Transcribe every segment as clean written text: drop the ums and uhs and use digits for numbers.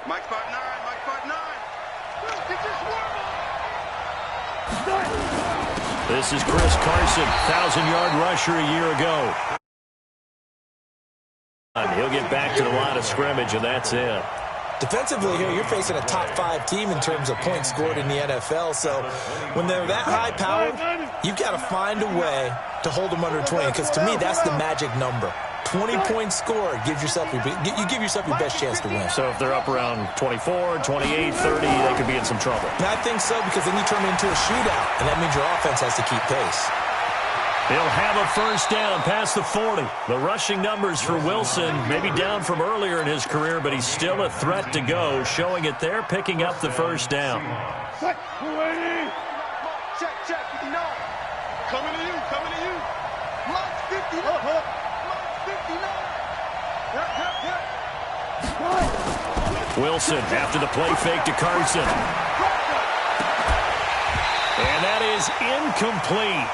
Mike 5'9", Mike 5'9". Get this worm. This is Chris Carson, 1,000-yard rusher a year ago. He'll get back to the line of scrimmage, and that's it. Defensively here, you're facing a top-5 team in terms of points scored in the NFL. So when they're that high-powered, you've got to find a way to hold them under 20, because to me, that's the magic number. 20 points scored, you give yourself your best chance to win. So if they're up around 24, 28, 30, they could be in some trouble. And I think so, because then you turn it into a shootout, and that means your offense has to keep pace. He'll have a first down past the 40. The rushing numbers for Wilson, maybe down from earlier in his career, but he's still a threat to go, showing it there, picking up the first down. Check, 59. Coming to you, coming to you. Mike 59. Mike 59. Wilson after the play fake to Carson. And that is incomplete.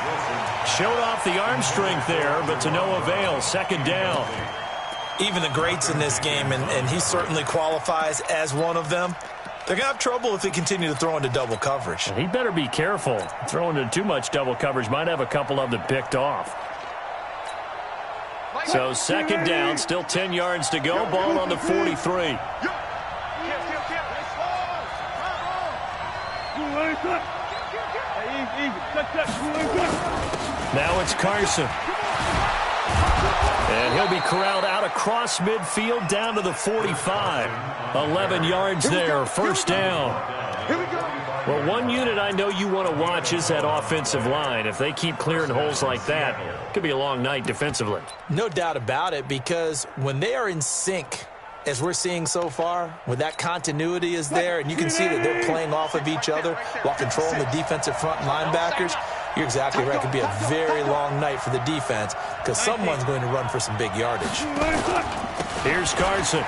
Showed off the arm strength there, but to no avail. Second down. Even the greats in this game, and he certainly qualifies as one of them, they're going to have trouble if they continue to throw into double coverage. He better be careful. Throwing into too much double coverage might have a couple of them picked off. So second down, still 10 yards to go. Ball on the 43. Now it's Carson. And he'll be corralled out across midfield down to the 45. 11 yards there, first down. Well, one unit I know you want to watch is that offensive line. If they keep clearing holes like that, it could be a long night defensively. No doubt about it, because when they are in sync, as we're seeing so far, when that continuity is there, and you can see that they're playing off of each other while controlling the defensive front linebackers, you're exactly right. It could be a very long night for the defense, because someone's going to run for some big yardage. Here's Carson.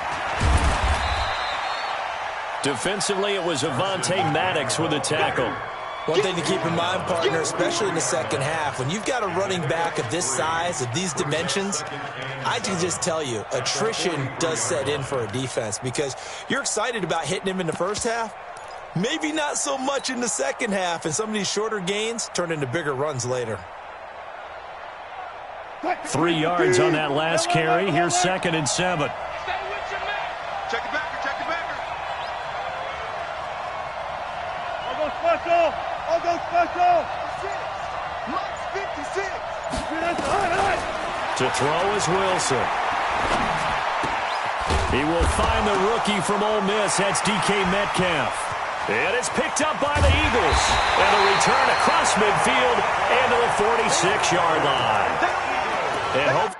Defensively, it was Avonte Maddox with a tackle. One thing to keep in mind, partner, especially in the second half, when you've got a running back of this size, of these dimensions, I can just tell you, attrition does set in for a defense, because you're excited about hitting him in the first half, maybe not so much in the second half, and some of these shorter gains turn into bigger runs later. 3 yards on that last carry. Here's 2nd and 7. Check it back, check it back. I'll go special. Mike's 56. To throw is Wilson. He will find the rookie from Ole Miss. That's DK Metcalf. And it's picked up by the Eagles. And a return across midfield and to the 46-yard line. And hope.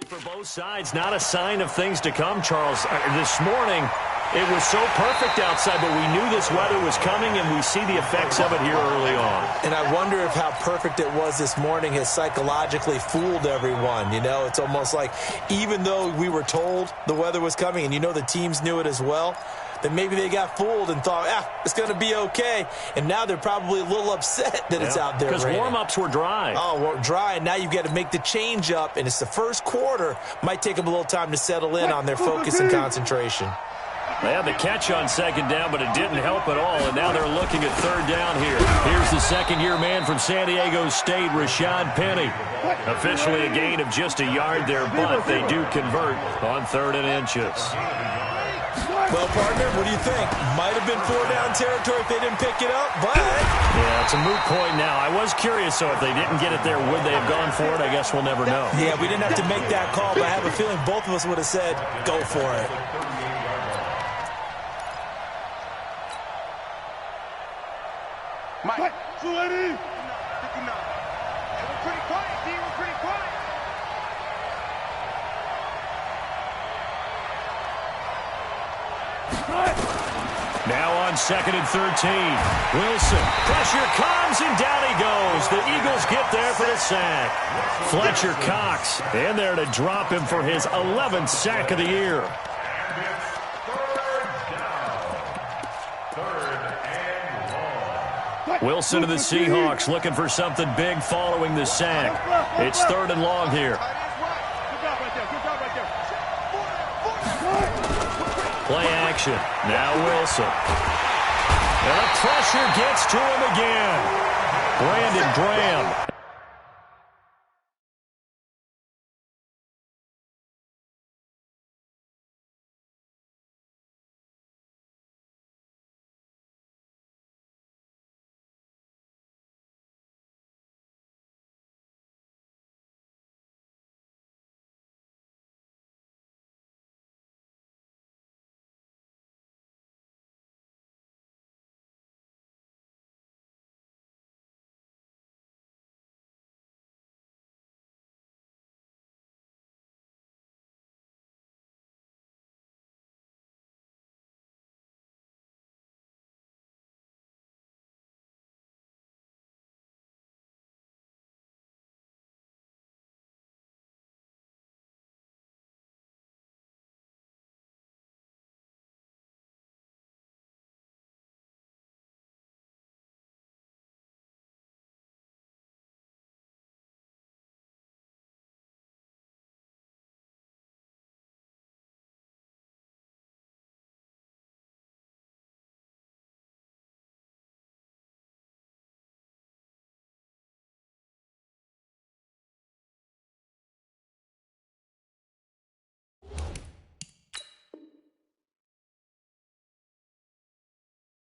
For both sides, not a sign of things to come, Charles. This morning, it was so perfect outside, but we knew this weather was coming, and we see the effects of it here early on. And I wonder if how perfect it was this morning has psychologically fooled everyone. You know, it's almost like even though we were told the weather was coming, and you know the teams knew it as well, then maybe they got fooled and thought, it's going to be okay. And now they're probably a little upset that it's out there. Because warm-ups were dry. Oh, well, dry, and now you've got to make the change up, and it's the first quarter. Might take them a little time to settle in on their focus and concentration. They had the catch on second down, but it didn't help at all, and now they're looking at third down here. Here's the second-year man from San Diego State, Rashad Penny. Officially a gain of just a yard there, but they do convert on 3rd and inches. Well, partner, what do you think? Might have been 4-down territory if they didn't pick it up, but... Yeah, it's a moot point now. I was curious, so if they didn't get it there, would they have gone for it? I guess we'll never know. Yeah, we didn't have to make that call, but I have a feeling both of us would have said, go for it. Mike. 280. 59. We're pretty quiet, D. We're pretty quiet. Now on 2nd and 13. Wilson. Pressure comes, and down he goes. The Eagles get there for the sack. Fletcher Cox in there to drop him for his 11th sack of the year. Wilson to the Seahawks looking for something big following the sack. It's 3rd and long here. Play action. Now Wilson. And the pressure gets to him again. Brandon Graham.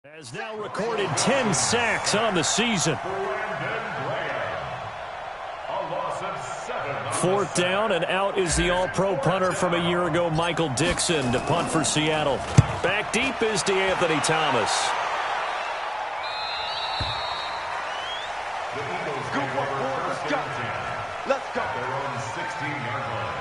Has now recorded 10 sacks on the season. Fourth down, and out is the all-pro punter from a year ago, Michael Dixon, to punt for Seattle. Back deep is DeAnthony Thomas. Good work, boy. Let's go. Let's go. Their own 16-yard line.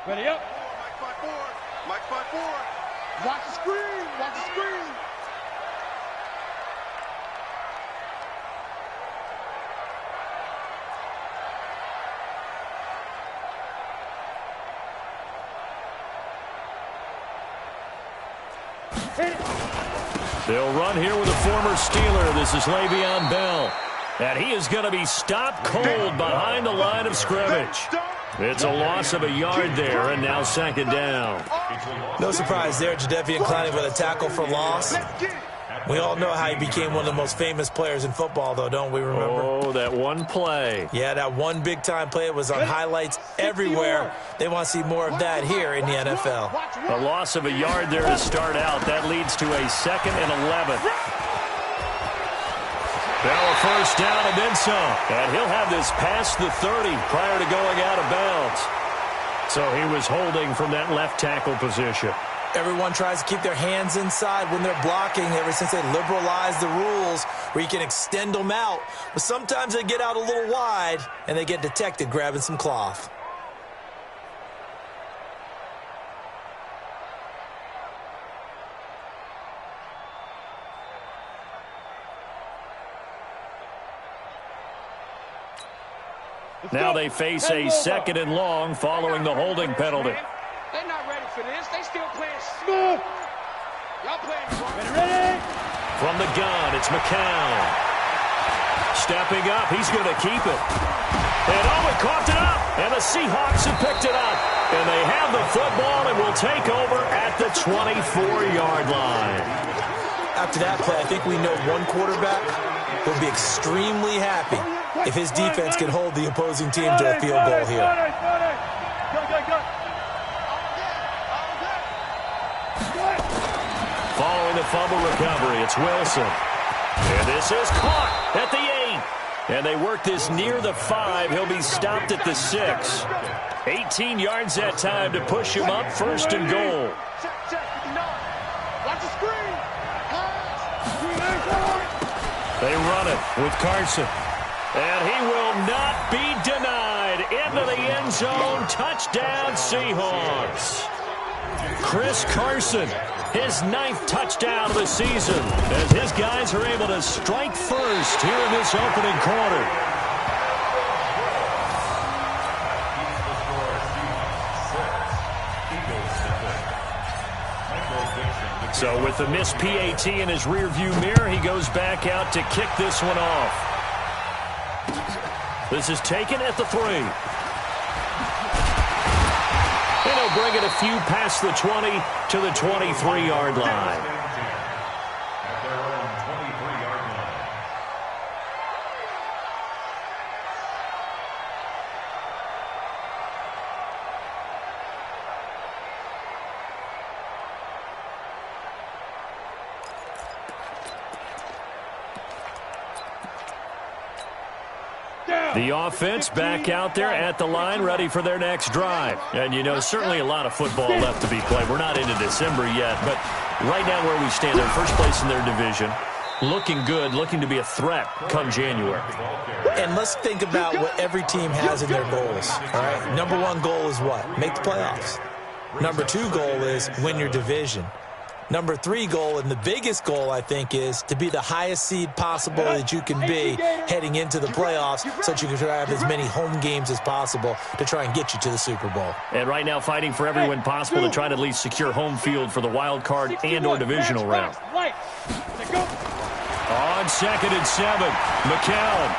Ready up. Mike 5-4. Mike 5-4. Watch the screen. Watch the screen. They'll run here with a former Steeler. This is Le'Veon Bell. And he is going to be stopped cold behind the line of scrimmage. It's a loss of a yard there, and now second down. No surprise there, Jadeveon Clowney with a tackle for loss. We all know how he became one of the most famous players in football, though, don't we remember? Oh, that one play. Yeah, that one big-time play was on highlights everywhere. They want to see more of that here in the NFL. A loss of a yard there to start out. That leads to a 2nd and 11. Bell a first down and then some. And he'll have this past the 30 prior to going out of bounds. So he was holding from that left tackle position. Everyone tries to keep their hands inside when they're blocking ever since they liberalized the rules where you can extend them out. But sometimes they get out a little wide and they get detected grabbing some cloth. Now they face a 2nd and long following the holding penalty. They're not ready for this. They still playing smooth. Y'all playing wrong. Ready? From the gun, it's McCown. Stepping up, he's going to keep it. And he caught it up. And the Seahawks have picked it up. And they have the football and will take over at the 24-yard line. After that play, I think we know one quarterback will be extremely happy if his defense can hold the opposing team to a field goal here. Following the fumble recovery, it's Wilson. And this is caught at the 8. And they work this near the 5. He'll be stopped at the 6. 18 yards that time to push him up, 1st and goal. Watch the screen. They run it with Carson. And he will not be denied. Into the end zone. Touchdown, Seahawks. Chris Carson, his 9th touchdown of the season, as his guys are able to strike first here in this opening quarter. So with the missed PAT in his rearview mirror, he goes back out to kick this one off. This is taken at the 3. And he'll bring it a few past the 20 to the 23-yard line. The offense back out there at the line, ready for their next drive. And, you know, certainly a lot of football left to be played. We're not into December yet, but right now where we stand, they're first place in their division. Looking good, looking to be a threat come January. And let's think about what every team has in their goals, all right? Number 1 goal is what? Make the playoffs. Number 2 goal is win your division. Number 3 goal, and the biggest goal, I think, is to be the highest seed possible that you can be heading into the playoffs so that you can try to have as many home games as possible to try and get you to the Super Bowl. And right now fighting for every win possible to try to at least secure home field for the wild card and or divisional round. On 2nd and 7, McCown.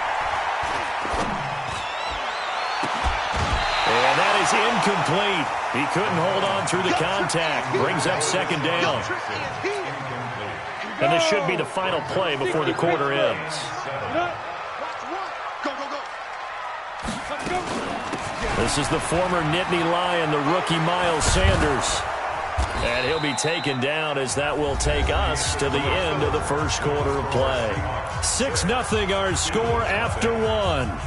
And that is incomplete. He couldn't hold on through the contact. Brings up 2nd down. And this should be the final play before the quarter ends. This is the former Nittany Lion, the rookie Miles Sanders. And he'll be taken down as that will take us to the end of the first quarter of play. 6-0 our score after 1.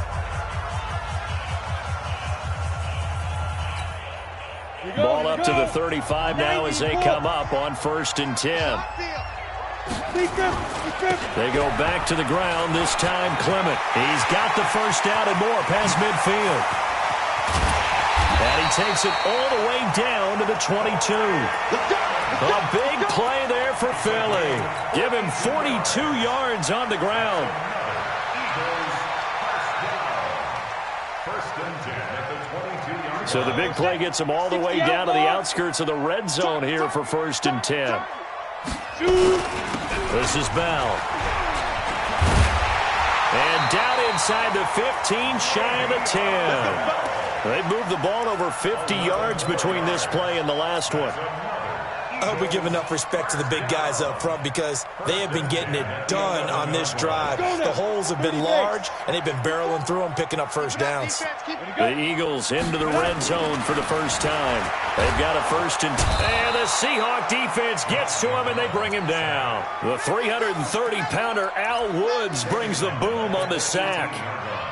Ball up to the 35 now as they come up on 1st and 10. They go back to the ground, this time Clement. He's got the first down and more past midfield. And he takes it all the way down to the 22. A big play there for Philly. Give him 42 yards on the ground. So the big play gets him all the way down to the outskirts of the red zone here for 1st and 10. This is Bell. And down inside the 15, shy of the 10. They've moved the ball over 50 yards between this play and the last one. I hope we give enough respect to the big guys up front because they have been getting it done on this drive. The holes have been large, and they've been barreling through them, picking up first downs. The Eagles into the red zone for the first time. They've got a 1st and 10. And the Seahawk defense gets to him, and they bring him down. The 330-pounder Al Woods brings the boom on the sack.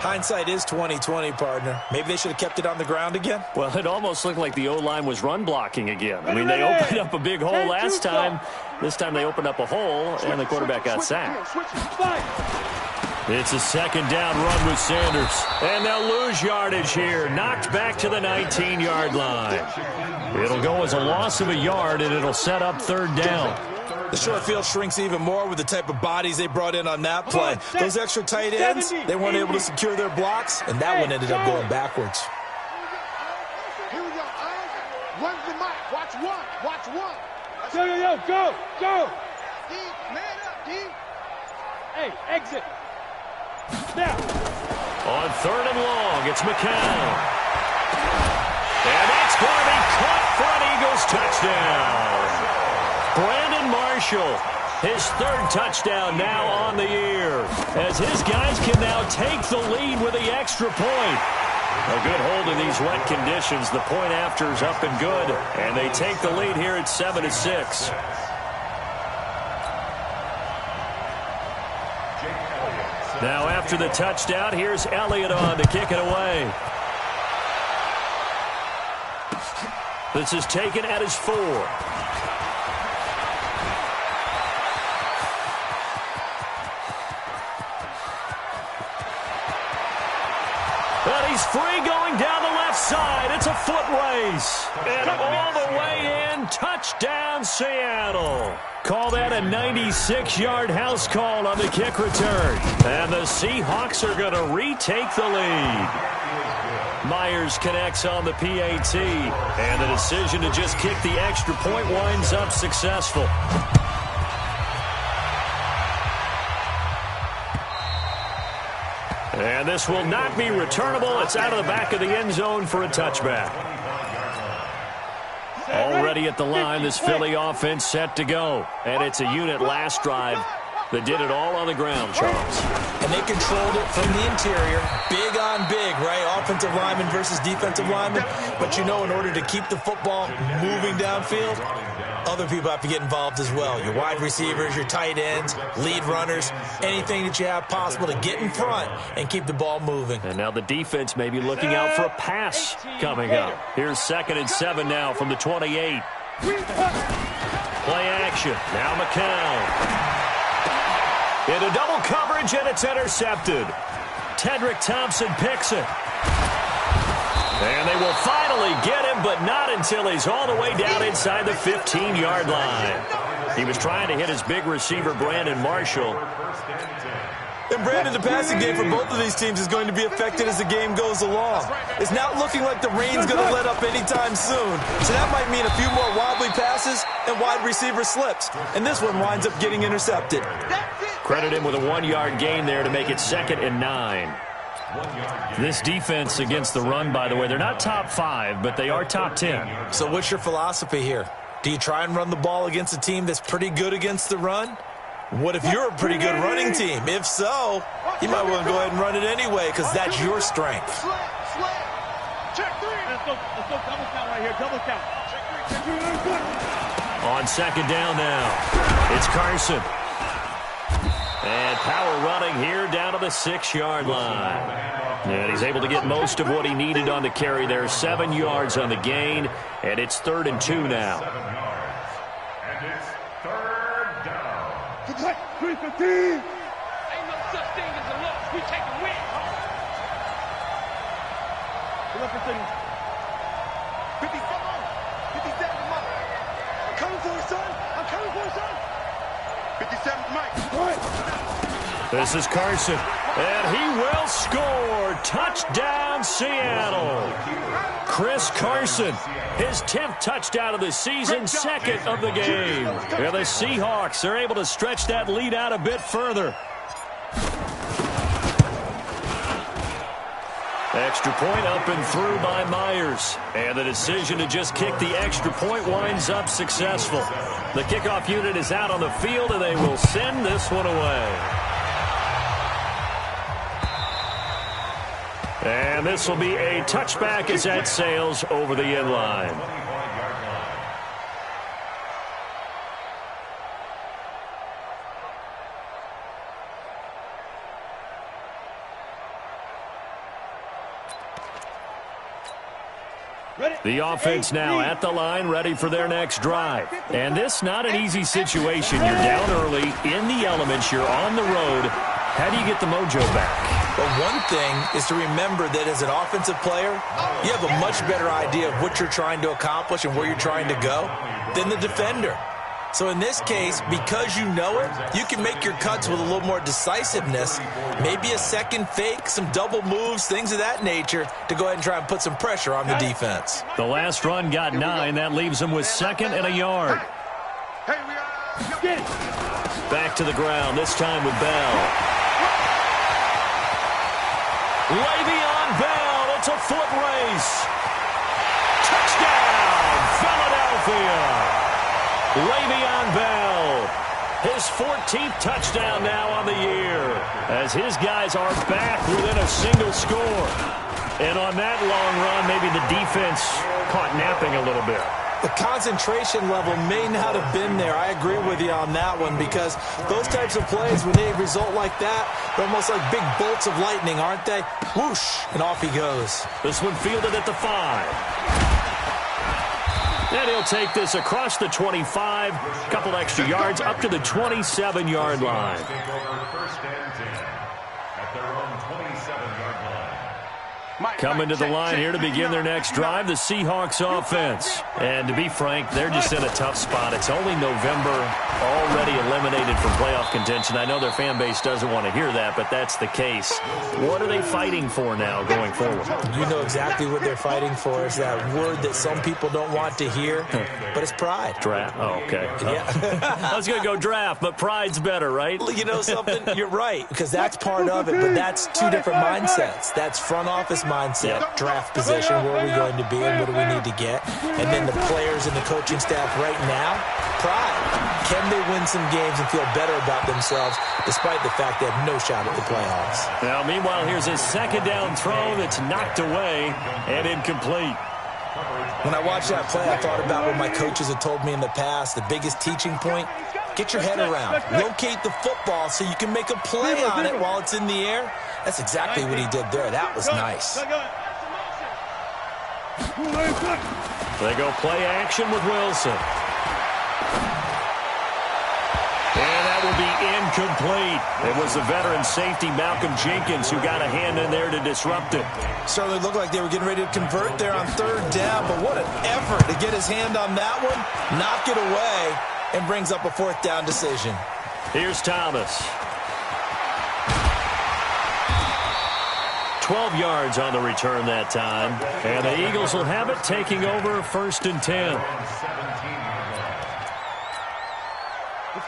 Hindsight is 20/20, partner. Maybe they should have kept it on the ground again. Well, it almost looked like the O-line was run blocking again. I mean, they opened up a big hole last time. This time they opened up a hole, and the quarterback got sacked. It's a 2nd down run with Sanders. And they'll lose yardage here. Knocked back to the 19-yard line. It'll go as a loss of a yard, and it'll set up 3rd down. The short field shrinks even more with the type of bodies they brought in on that play. Those extra tight ends, they weren't able to secure their blocks, and that one ended up going backwards. Here we go. Run the mic. Watch 1. Watch 1. Go. D, man up, D. Hey, exit. Now. On 3rd and long, it's McCown. And that's going to be caught for an Eagles touchdown. Brandon Marshall, his 3rd touchdown now on the year, as his guys can now take the lead with the extra point. A good hold in these wet conditions. The point after is up and good, and they take the lead here at 7-6. Now after the touchdown, here's Elliott on to kick it away. This is taken at his 4. And he's free going down the left side. It's a foot race. And all the way in, touchdown Seattle. Call that a 96-yard house call on the kick return. And the Seahawks are going to retake the lead. Myers connects on the PAT, and the decision to just kick the extra point winds up successful. And this will not be returnable. It's out of the back of the end zone for a touchback. Already at the line, this Philly offense set to go. And it's a unit last drive that did it all on the ground, Charles. And they controlled it from the interior. Big on big, right? Offensive lineman versus defensive lineman. But you know, in order to keep the football moving downfield, other people have to get involved as well. Your wide receivers, your tight ends, lead runners, anything that you have possible to get in front and keep the ball moving. And now the defense may be looking out for a pass coming up. Here's 2nd and 7 now from the 28. Play action. Now McCown. Into double coverage, and it's intercepted. Tedrick Thompson picks it. And they will finally get him, but not until he's all the way down inside the 15-yard line. He was trying to hit his big receiver, Brandon Marshall. And Brandon, the passing game for both of these teams is going to be affected as the game goes along. It's not looking like the rain's going to let up anytime soon. So that might mean a few more wobbly passes and wide receiver slips. And this one winds up getting intercepted. Credit him with a 1-yard gain there to make it 2nd and 9. This defense against the run, by the way, they're not top 5, but they are top 10. So what's your philosophy here? Do you try and run the ball against a team that's pretty good against the run? What if you're a pretty good running team? If so, you might want to go ahead and run it anyway because that's your strength. Check 3. Let's go double count right here. Double count. Check 3. On 2nd down now, it's Carson. And power running here down to the 6-yard line. And he's able to get most of what he needed on the carry there. 7 yards on the gain, and it's 3rd and 2 now. And it's 3rd down. 315. Ain't no such thing as a loss. We take a win. Look at things. 57. 57, Mike. I'm coming for you, son. I'm coming for you, son. 57, Mike. This is Carson, and he will score. Touchdown, Seattle. Chris Carson, his 10th touchdown of the season, 2nd of the game. And the Seahawks are able to stretch that lead out a bit further. Extra point up and through by Myers. And the decision to just kick the extra point winds up successful. The kickoff unit is out on the field, and they will send this one away. And this will be a touchback as that sails over the end line. The offense now at the line, ready for their next drive. And this not an easy situation. You're down early, in the elements, you're on the road. How do you get the mojo back? But one thing is to remember that as an offensive player, you have a much better idea of what you're trying to accomplish and where you're trying to go than the defender. So in this case, because you know it, you can make your cuts with a little more decisiveness, maybe a second fake, some double moves, things of that nature, to go ahead and try and put some pressure on the defense. The last run got 9. That leaves them with 2nd and a yard. Back to the ground, this time with Bell. Le'Veon Bell, it's a foot race. Touchdown, Philadelphia. Le'Veon Bell, his 14th touchdown now on the year, as his guys are back within a single score. And on that long run, maybe the defense caught napping a little bit. The concentration level may not have been there. I agree with you on that one, because those types of plays, when they result like that, they're almost like big bolts of lightning, aren't they? Whoosh, and off he goes. This one fielded at the 5. And he'll take this across the 25, couple extra yards up to the 27-yard line. Coming to the line here to begin their next drive, the Seahawks offense. And to be frank, they're just in a tough spot. It's only November, already eliminated from playoff contention. I know their fan base doesn't want to hear that, but that's the case. What are they fighting for now going forward? You know exactly what they're fighting for. Is that word that some people don't want to hear, but it's pride. Draft. Oh, okay. Yeah. I was going to go draft, but pride's better, right? You know something? You're right, because that's part of it, but that's two different mindsets. That's front office mindset, draft position, where are we going to be and what do we need to get? And then the players and the coaching staff right now, pride. Can they win some games and feel better about themselves despite the fact they have no shot at the playoffs? Now, meanwhile, here's a second down throw that's knocked away and incomplete. When I watched that play, I thought about what my coaches had told me in the past. The biggest teaching point, get your head around. Locate the football so you can make a play on it while it's in the air. That's exactly what he did there. That was nice. They go play action with Wilson. And that will be incomplete. It was the veteran safety, Malcolm Jenkins, who got a hand in there to disrupt it. Certainly looked like they were getting ready to convert there on third down, but what an effort to get his hand on that one, knock it away, and brings up a fourth down decision. Here's Thomas. 12 yards on the return that time. And the Eagles will have it, taking over 1st and 10.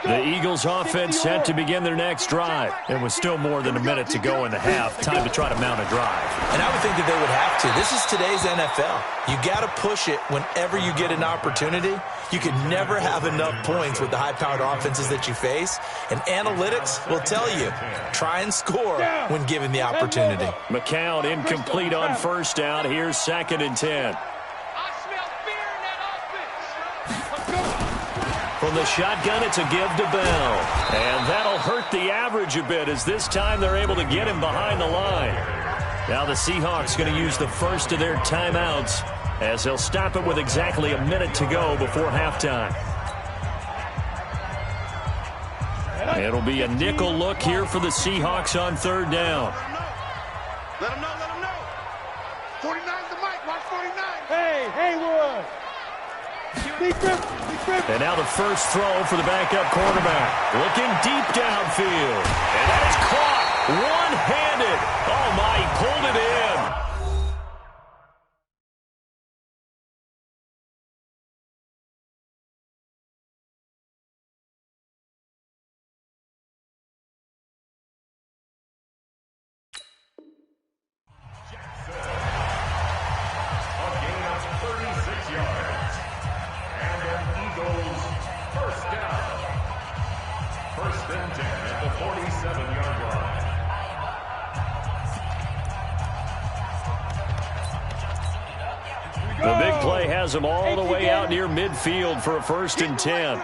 The Eagles offense set to begin their next drive. It was still more than a minute to go in the half. Time to try to mount a drive. And I would think that they would have to. This is today's NFL. You got to push it whenever you get an opportunity. You can never have enough points with the high-powered offenses that you face. And analytics will tell you, try and score when given the opportunity. McCown incomplete on first down. Here's 2nd and 10. From the shotgun, it's a give to Bell. And that'll hurt the average a bit, as this time they're able to get him behind the line. Now the Seahawks going to use the first of their timeouts, as they'll stop it with exactly a minute to go before halftime. It'll be a nickel look here for the Seahawks on third down. Let him know, let him know. 49's the mic, watch 49. Hey, Haywood. And now the first throw for the backup quarterback. Looking deep downfield. And that is caught one-handed. Oh, my, he pulled it in. The big play has him all the way out near midfield for a 1st and 10.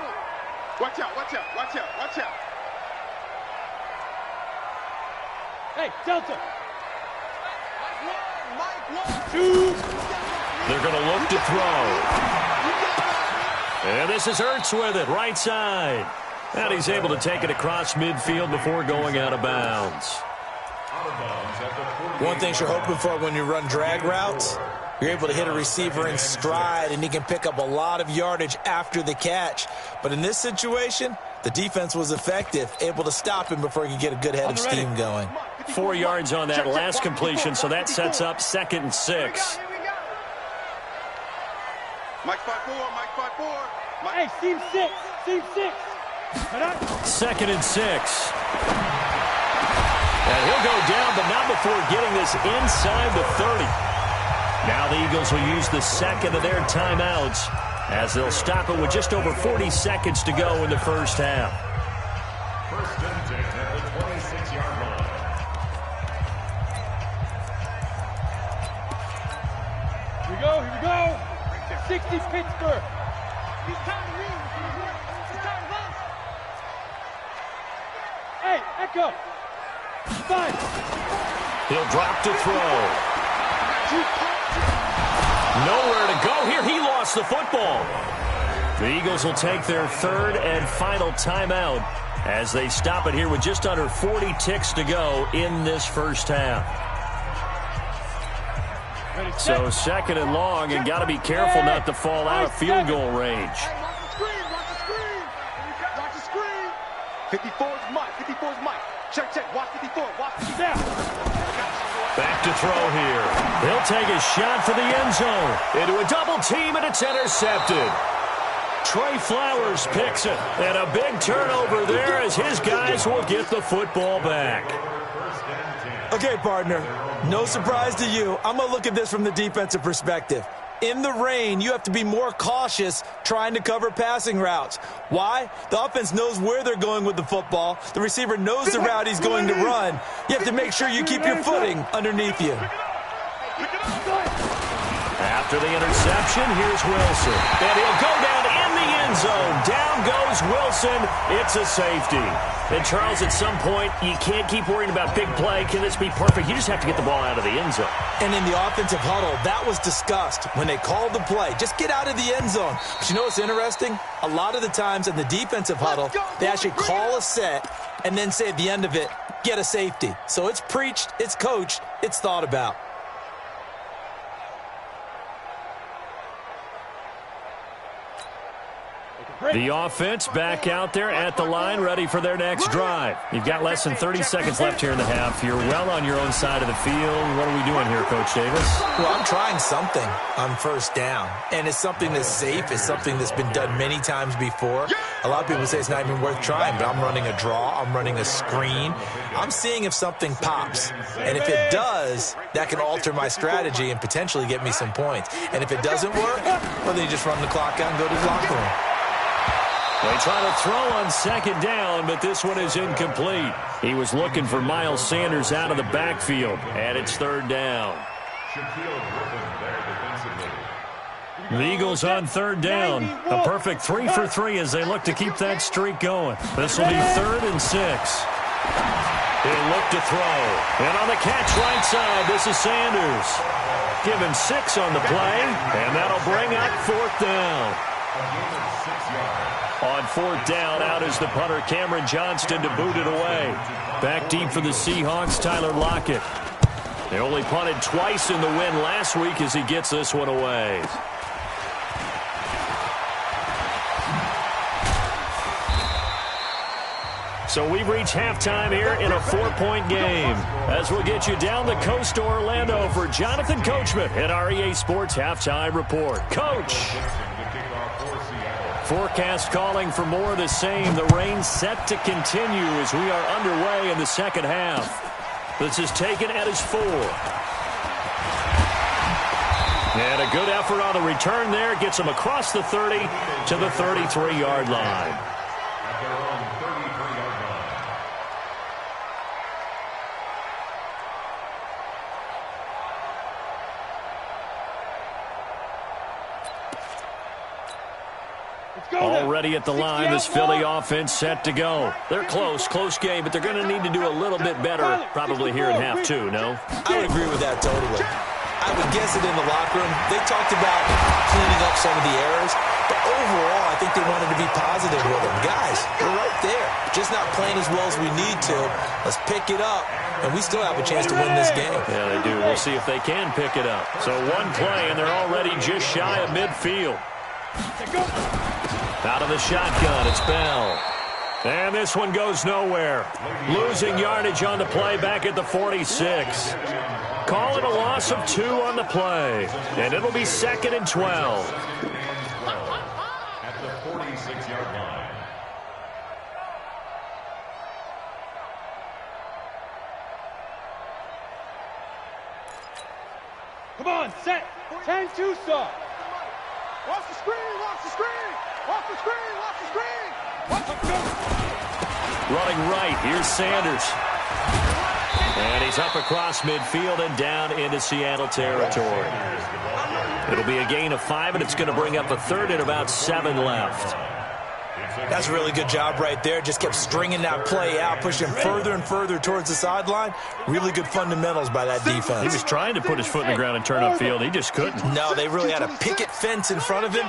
Watch out, watch out, watch out, watch out. Hey, Delta. They're going to look to throw. And this is Ertz with it, right side. And he's able to take it across midfield before going out of bounds. One thing you're hoping for when you run drag routes, you're able to hit a receiver in stride, and he can pick up a lot of yardage after the catch. But in this situation, the defense was effective, able to stop him before he could get a good head of steam going. 4 yards on that last completion, so that sets up 2nd and 6. Mike 5-4, Mike 5-4. Hey, seam 6, seam 6. 2nd and 6. And he'll go down, but not before getting this inside the 30. Now the Eagles will use the second of their timeouts, as they'll stop it with just over 40 seconds to go in the first half. 1st and 10 at the 26-yard line. Here we go, here we go. 60 Pittsburgh. He's time to win. He's time to run. Hey, Echo. 5. He'll drop to throw. Nowhere to go here. He lost the football. The Eagles will take their 3rd and final timeout as they stop it here with just under 40 ticks to go in this first half. So second and long, and got to be careful not to fall out of field goal range. Watch the screen, watch the screen. Watch the screen. 54 is Mike, 54 is Mike. Check, check, watch 54, watch 54. Back to throw here. He'll take a shot for the end zone. Into a double team, and it's intercepted. Trey Flowers picks it. And a big turnover there as his guys will get the football back. Okay, partner, no surprise to you. I'm going to look at this from the defensive perspective. In the rain, you have to be more cautious trying to cover passing routes. Why? The offense knows where they're going with the football. The receiver knows the route he's going to run. You have to make sure you keep your footing underneath you. After the interception, here's Wilson. And he'll go down in the end zone. Down goes Wilson. It's a safety. And, Charles, at some point, you can't keep worrying about big play. Can this be perfect? You just have to get the ball out of the end zone. And in the offensive huddle, that was discussed when they called the play. Just get out of the end zone. But you know what's interesting? A lot of the times in the defensive huddle, they actually call a set and then say at the end of it, get a safety. So it's preached, it's coached, it's thought about. The offense back out there at the line, ready for their next drive. You've got less than 30 seconds left here in the half. You're well on your own side of the field. What are we doing here, Coach Davis? Well, I'm trying something on first down, and it's something that's safe. It's something that's been done many times before. A lot of people say it's not even worth trying, but I'm running a draw. I'm running a screen. I'm seeing if something pops, and if it does, that can alter my strategy and potentially get me some points. And if it doesn't work, well, then you just run the clock out and go to the locker room. They try to throw on second down, but this one is incomplete. He was looking for Miles Sanders out of the backfield, and it's third down. The Eagles on third down. A perfect 3 for 3 as they look to keep that streak going. This will be 3rd and 6. They look to throw. And on the catch right side, this is Sanders. Give him 6 on the play, and that'll bring up 4th down. On 4th down, out is the punter, Cameron Johnston, to boot it away. Back deep for the Seahawks, Tyler Lockett. They only punted twice in the win last week as he gets this one away. So we've reached halftime here in a 4-point game. As we'll get you down the coast to Orlando for Jonathan Coachman at our EA Sports Halftime Report. Coach! Forecast calling for more of the same. The rain set to continue as we are underway in the second half. This is taken at his 4. And a good effort on the return there. Gets him across the 30 to the 33-yard line. Already at the line, this Philly offense set to go. They're close game, but they're going to need to do a little bit better probably here in half 2, no? I would agree with that totally. I would guess it in the locker room. They talked about cleaning up some of the errors, but overall, I think they wanted to be positive with them. Guys, we're right there. Just not playing as well as we need to. Let's pick it up, and we still have a chance to win this game. Yeah, they do. We'll see if they can pick it up. So one play, and they're already just shy of midfield. Out of the shotgun, it's Bell. And this one goes nowhere. Losing yardage on the play back at the 46. Calling a loss of 2 on the play. And it'll be 2nd and 12. At the 46-yard line. Come on, set. 10-2 stop. Watch the screen, watch the screen. Watch the screen, watch the screen. Watch the screen. Running right, here's Sanders. And he's up across midfield and down into Seattle territory. It'll be a gain of 5, and it's going to bring up a 3rd and about 7 left. That's a really good job right there. Just kept stringing that play out, pushing further and further towards the sideline. Really good fundamentals by that defense. He was trying to put his foot in the ground and turn upfield. He just couldn't. No, they really had a picket fence in front of him.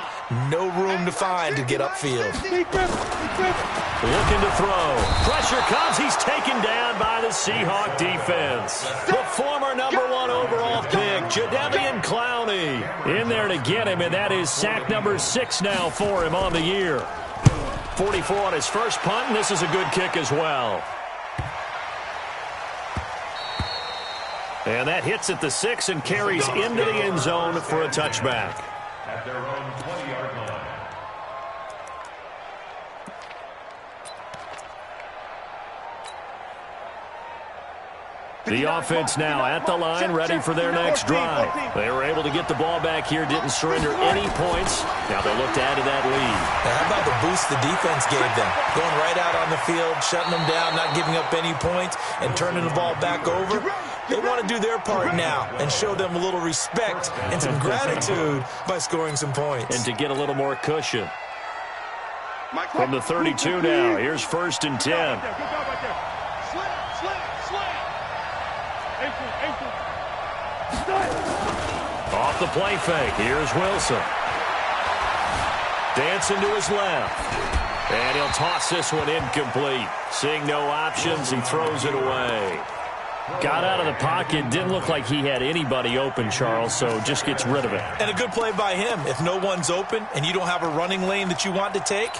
No room to find to get upfield. Looking to throw. Pressure comes. He's taken down by the Seahawk defense. The former #1 overall pick, Jadeveon Clowney, in there to get him, and that is sack number 6 now for him on the year. 44 on his first punt, and this is a good kick as well. And that hits at the 6 and carries into the end zone for a touchback. At their own 20-yard line. The offense now at the line, ready for their next drive. They were able to get the ball back here, didn't surrender any points. Now they'll look to add to that lead. Now, how about the boost the defense gave them? Going right out on the field, shutting them down, not giving up any points, and turning the ball back over. They want to do their part now and show them a little respect and some gratitude by scoring some points. And to get a little more cushion. From the 32 now, here's 1st and 10. Off the play fake, here's Wilson. Dancing to his left. And he'll toss this one incomplete. Seeing no options, he throws it away. Got out of the pocket, didn't look like he had anybody open, Charles, so just gets rid of it. And a good play by him. If no one's open and you don't have a running lane that you want to take,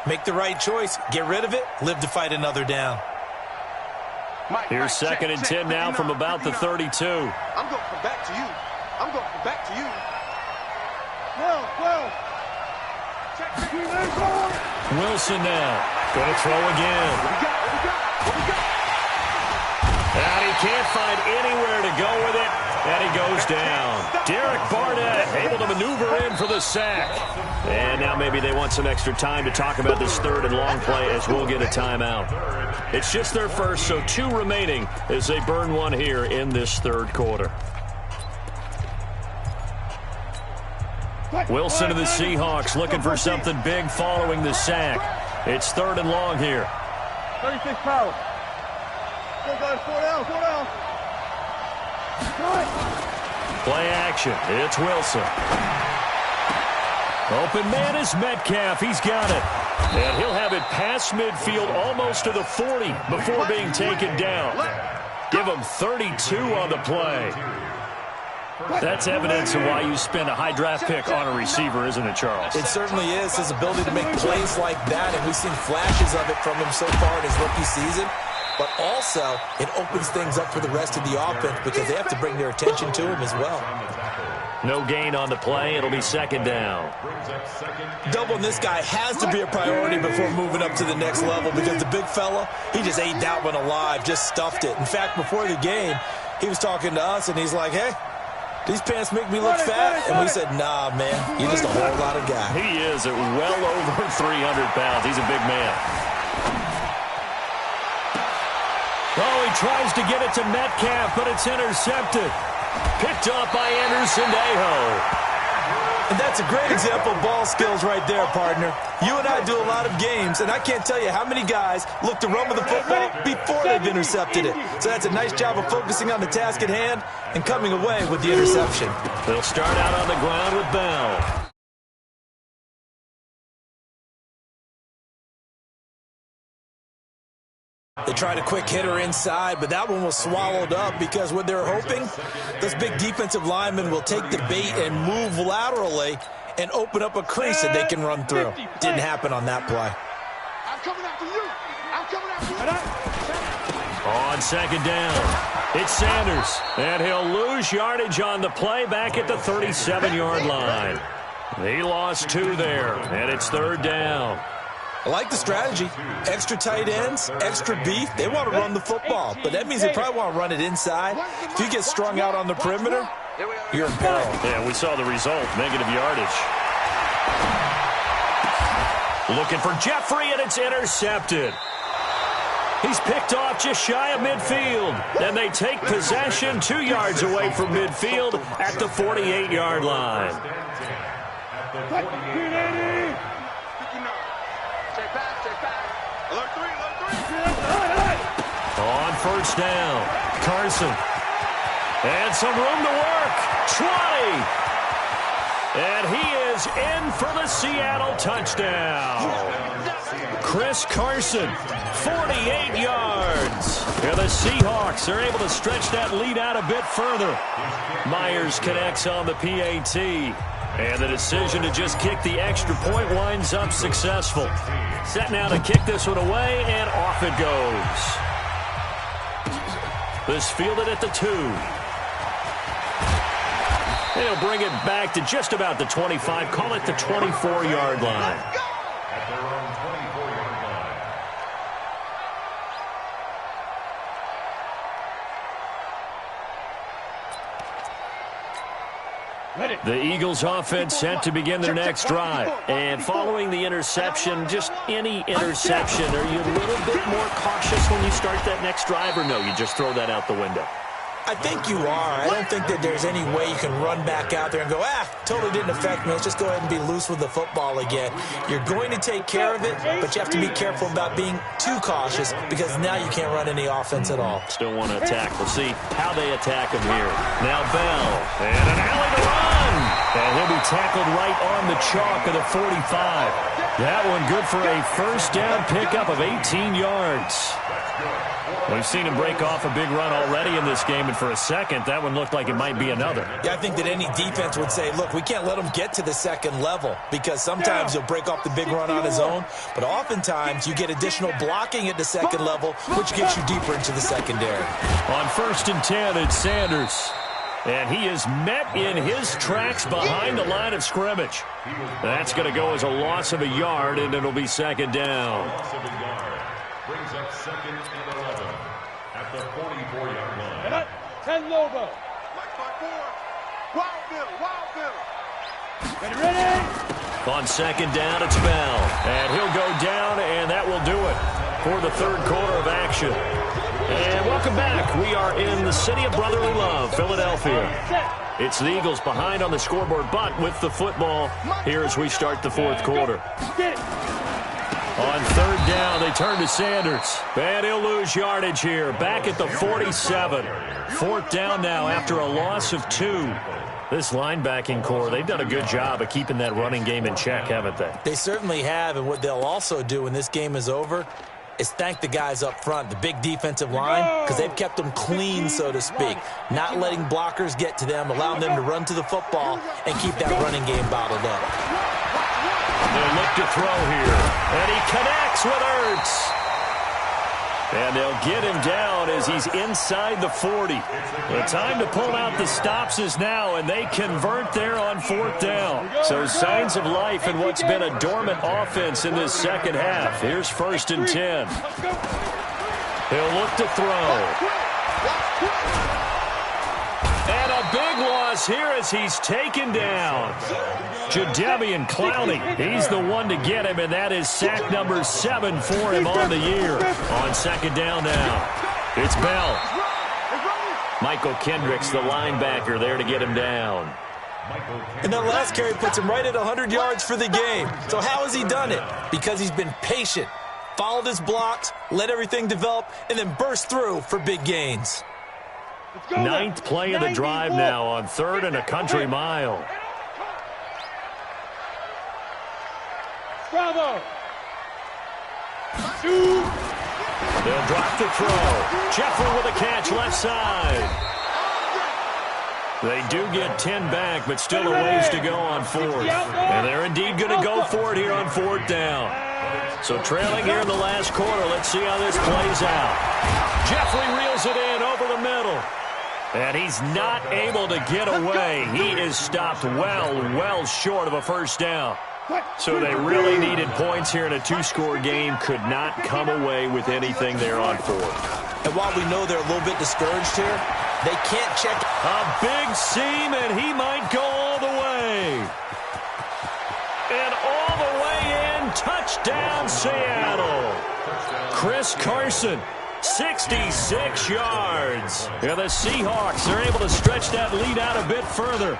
make the right choice. Get rid of it, live to fight another down. Here's 2nd and 10 now from about the 32. I'm going to come back to you. I'm going to come back to you. Wilson now. Going to throw again. And he can't find anywhere to go with it. And he goes down. Derek Barnett able to maneuver in for the sack. And now maybe they want some extra time to talk about this 3rd and long play as we'll get a timeout. It's just their first, so 2 remaining as they burn one here in this 3rd quarter. Wilson and the Seahawks looking for something big following the sack. It's 3rd and long here. 36 power. Go, guys, 4 down, 4 down. Play action. It's Wilson. Open man is Metcalf. He's got it. And he'll have it past midfield almost to the 40 before being taken down. Give him 32 on the play. That's evidence of why you spend a high draft pick on a receiver, isn't it, Charles? It certainly is. His ability to make plays like that, and we've seen flashes of it from him so far in his rookie season. But also, it opens things up for the rest of the offense because they have to bring their attention to him as well. No gain on the play. It'll be 2nd down. Doubling this guy has to be a priority before moving up to the next level because the big fella, he just ate that one alive, just stuffed it. In fact, before the game, he was talking to us, and he's like, hey, these pants make me look fat. And we said, nah, man, you're just a whole lot of guy. He is at well over 300 pounds. He's a big man. Oh, he tries to get it to Metcalf, but it's intercepted. Picked off by Anderson-Aho. And that's a great example of ball skills right there, partner. You and I do a lot of games, and I can't tell you how many guys look to run with the football before they've intercepted it. So that's a nice job of focusing on the task at hand and coming away with the interception. They'll start out on the ground with Bell. They tried a quick hitter inside, but that one was swallowed up because what they're hoping, those big defensive linemen will take the bait and move laterally and open up a crease that they can run through. Didn't happen on that play. I'm coming after you. I'm coming after you. On 2nd down, it's Sanders, and he'll lose yardage on the play back at the 37-yard line. He lost 2 there, and it's 3rd down. I like the strategy. Extra tight ends, extra beef. They want to run the football, but that means they probably want to run it inside. If you get strung out on the perimeter, you're in peril. Yeah, we saw the result, negative yardage. Looking for Jeffrey, and it's intercepted. He's picked off just shy of midfield. And they take possession 2 yards away from midfield at the 48-yard line. Stay back. Alert three. On first down, Carson. And some room to work. 20. And he is in for the Seattle touchdown. Chris Carson, 48 yards. And the Seahawks are able to stretch that lead out a bit further. Myers connects on the PAT. And the decision to just kick the extra point winds up successful. Set now to kick this one away, and off it goes. This fielded at the 2. They'll bring it back to just about the 25. Call it the 24-yard line. At their own 24-yard line. The Eagles offense set to begin their next drive. And following the interception, just any interception, are you a little bit more cautious when you start that next drive, or no, you just throw that out the window? I think you are. I don't think that there's any way you can run back out there and go, totally didn't affect me. Let's just go ahead and be loose with the football again. You're going to take care of it, but you have to be careful about being too cautious because now you can't run any offense at all. Still want to attack. We'll see how they attack him here. Now Bell, and an alley to run. And he'll be tackled right on the chalk of the 45. That one good for a first down pickup of 18 yards. We've seen him break off a big run already in this game, and for a second, that one looked like it might be another. Yeah, I think that any defense would say, look, we can't let him get to the second level because sometimes he'll break off the big run on his own, but oftentimes you get additional blocking at the second level, which gets you deeper into the secondary. On 1st and 10, it's Sanders. And he is met in his tracks behind the line of scrimmage. That's going to go as a loss of a yard, and it'll be second down. Loss of a yard. Brings up 2nd and 11 at the 44-yard line. 10 Lobo. Mike 5-4. Wild Bill. Ready? On second down, it's Bell. And he'll go down, and that will do it for the third quarter of action. And welcome back. We are in the city of brotherly love, Philadelphia. It's the Eagles behind on the scoreboard, but with the football here as we start the fourth quarter. On third down, they turn to Sanders. And he'll lose yardage here. Back at the 47. Fourth down now after a loss of 2. This linebacking core, they've done a good job of keeping that running game in check, haven't they? They certainly have, and what they'll also do when this game is over is thank the guys up front, the big defensive line, because they've kept them clean, so to speak, not letting blockers get to them, allowing them to run to the football and keep that running game bottled up. They'll look to throw here. And he connects with Ertz. And they'll get him down as he's inside the 40. The time to pull out the stops is now, and they convert there on fourth down. So signs of life in what's been a dormant offense in this second half. Here's 1st and 10. He'll look to throw. And a big loss here as he's taken down. Jadeveon Clowney, he's the one to get him, and that is sack number 7 for him on the year. On second down now, it's Bell. Michael Kendricks, the linebacker, there to get him down. And that last carry puts him right at 100 yards for the game. So how has he done it? Because he's been patient, followed his blocks, let everything develop, and then burst through for big gains. 9th play of the drive now on 3rd and a country mile. Bravo. 2. They'll drop the throw. Jeffrey with a catch left side. They do get 10 back, but still a ways to go on 4th. And they're indeed going to go for it here on 4th down. So trailing here in the last quarter, let's see how this plays out. Jeffrey reels it in over the middle. And he's not able to get away. He is stopped well short of a first down. So they really needed points here in a 2-score game. Could not come away with anything there on 4th. And while we know they're a little bit discouraged here, they can't check. A big seam, and he might go all the way. And all the way in. Touchdown, Seattle. Chris Carson. 66 yards. And the Seahawks are able to stretch that lead out a bit further.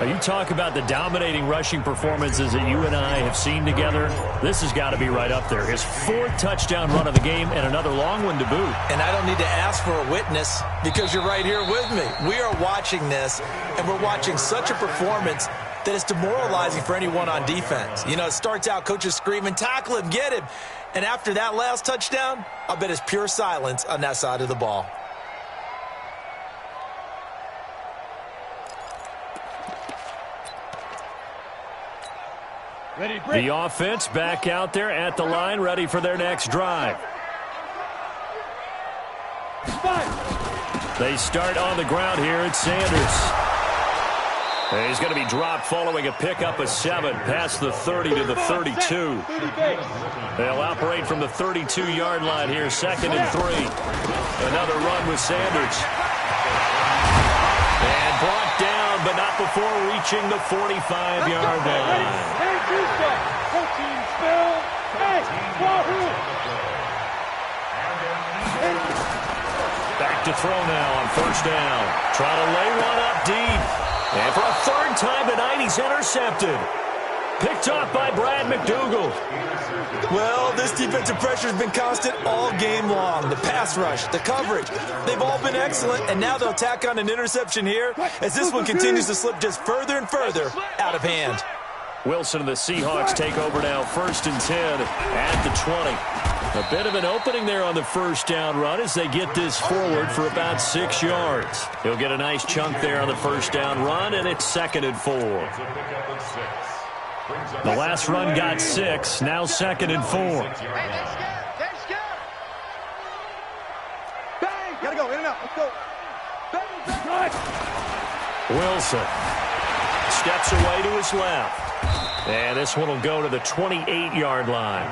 You talk about the dominating rushing performances that you and I have seen together. This has got to be right up there. His 4th touchdown run of the game and another long one to boot. And I don't need to ask for a witness because you're right here with me. We are watching this, and we're watching such a performance that is demoralizing for anyone on defense. You know, it starts out, coaches screaming, tackle him, get him. And after that last touchdown, I bet it's pure silence on that side of the ball. The offense back out there at the line, ready for their next drive. They start on the ground here. It's Sanders. He's going to be dropped following a pickup of 7 past the 30 to the 32. They'll operate from the 32-yard line here, 2nd and 3. Another run with Sanders. And brought down, but not before reaching the 45-yard line. Back to throw now on 1st down. Try to lay one up deep. And for a 3rd time tonight, he's intercepted. Picked off by Brad McDougal. Well, this defensive pressure has been constant all game long. The pass rush, the coverage, they've all been excellent, and now they'll tack on an interception here as this one continues to slip just further and further out of hand. Wilson and the Seahawks take over now, 1st and 10 at the 20. A bit of an opening there on the 1st down run as they get this forward for about 6 yards. He'll get a nice chunk there on the 1st down run, and it's 2nd and 4. The last run got 6, now 2nd and 4. Bang! Gotta go, in and out. Let's go. Bang, bang. Wilson steps away to his left. And this one will go to the 28-yard line.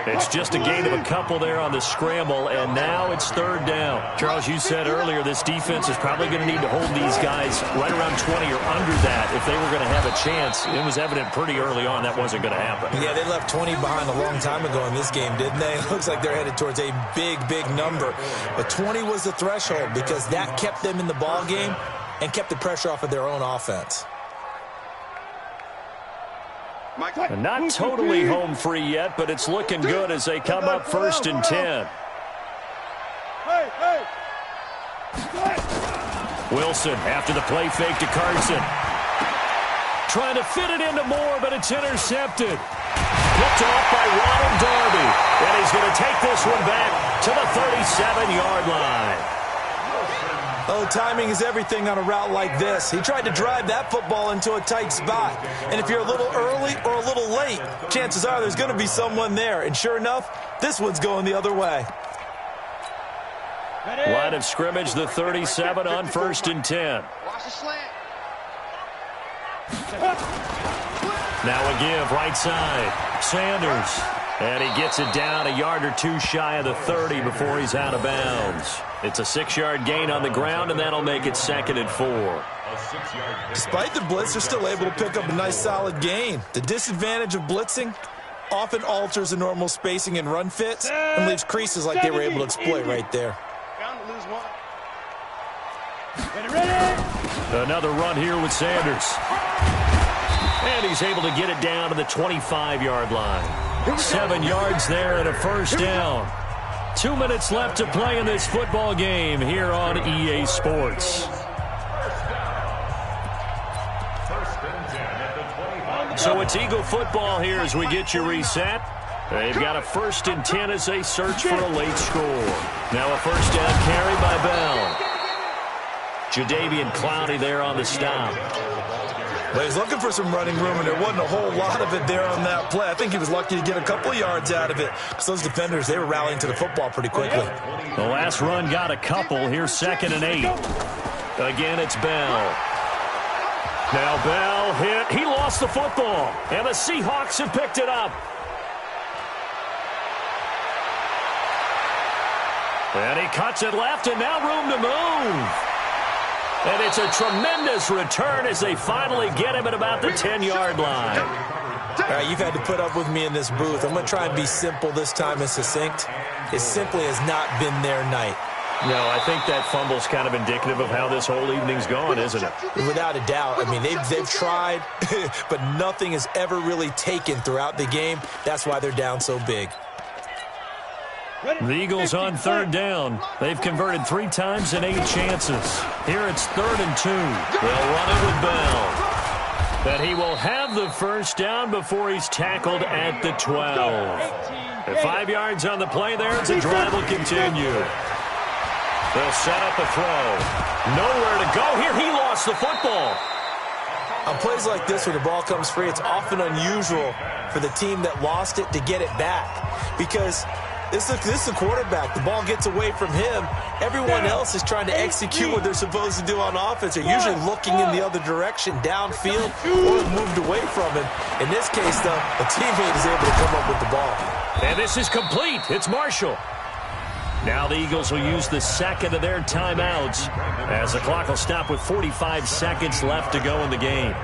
It's just a gain of a couple there on the scramble, and now it's 3rd down. Charles, you said earlier this defense is probably going to need to hold these guys right around 20 or under that if they were going to have a chance. It was evident pretty early on that wasn't going to happen. Yeah, they left 20 behind a long time ago in this game, didn't they? It looks like they're headed towards a big, big number. But 20 was the threshold because that kept them in the ball game and kept the pressure off of their own offense. And not totally home free yet, but it's looking good as they come up 1st and 10. Wilson after the play fake to Carson. Trying to fit it into Moore, but it's intercepted. Picked off by Ronald Darby. And he's going to take this one back to the 37-yard line. Oh, timing is everything on a route like this. He tried to drive that football into a tight spot. And if you're a little early or a little late, chances are there's going to be someone there. And sure enough, this one's going the other way. Line of scrimmage, the 37 on 1st and 10. Watch the slant. Now a give, right side. Sanders. And he gets it down a yard or two shy of the 30 before he's out of bounds. It's a 6-yard gain on the ground, and that'll make it 2nd and 4. Despite the blitz, they're still able to pick up a nice solid gain. The disadvantage of blitzing often alters the normal spacing and run fits and leaves creases like they were able to exploit right there. Bound to lose one. Another run here with Sanders. And he's able to get it down to the 25-yard line. 7 yards there and a 1st down. 2 minutes left to play in this football game here on EA Sports. So it's Eagle football here as we get you reset. They've got a 1st and 10 as they search for a late score. Now a 1st down carry by Bell. Jadavian Clowney there on the stop. Well, he's looking for some running room, and there wasn't a whole lot of it there on that play. I think he was lucky to get a couple yards out of it because those defenders, they were rallying to the football pretty quickly. The last run got a couple. Here's 2nd and 8. Again, it's Bell. Now Bell hit. He lost the football, and the Seahawks have picked it up. And he cuts it left, and now room to move. And it's a tremendous return as they finally get him at about the 10-yard line. All right, you've had to put up with me in this booth. I'm going to try and be simple this time and succinct. It simply has not been their night. No, I think that fumble's kind of indicative of how this whole evening's gone, isn't it? Without a doubt. I mean, they've tried, but nothing has ever really taken throughout the game. That's why they're down so big. The Eagles on third down. They've converted 3 times in 8 chances. Here it's 3rd and 2. They'll run it with Bell. But he will have the first down before he's tackled at the 12. At 5 yards on the play there, the drive will continue. They'll set up a throw. Nowhere to go here. He lost the football. On plays like this where the ball comes free, it's often unusual for the team that lost it to get it back. Because this is the quarterback. The ball gets away from him. Everyone else is trying to execute what they're supposed to do on offense. They're usually looking in the other direction, downfield, or moved away from him. In this case, though, a teammate is able to come up with the ball. And this is complete. It's Marshall. Now the Eagles will use the second of their timeouts as the clock will stop with 45 seconds left to go in the game.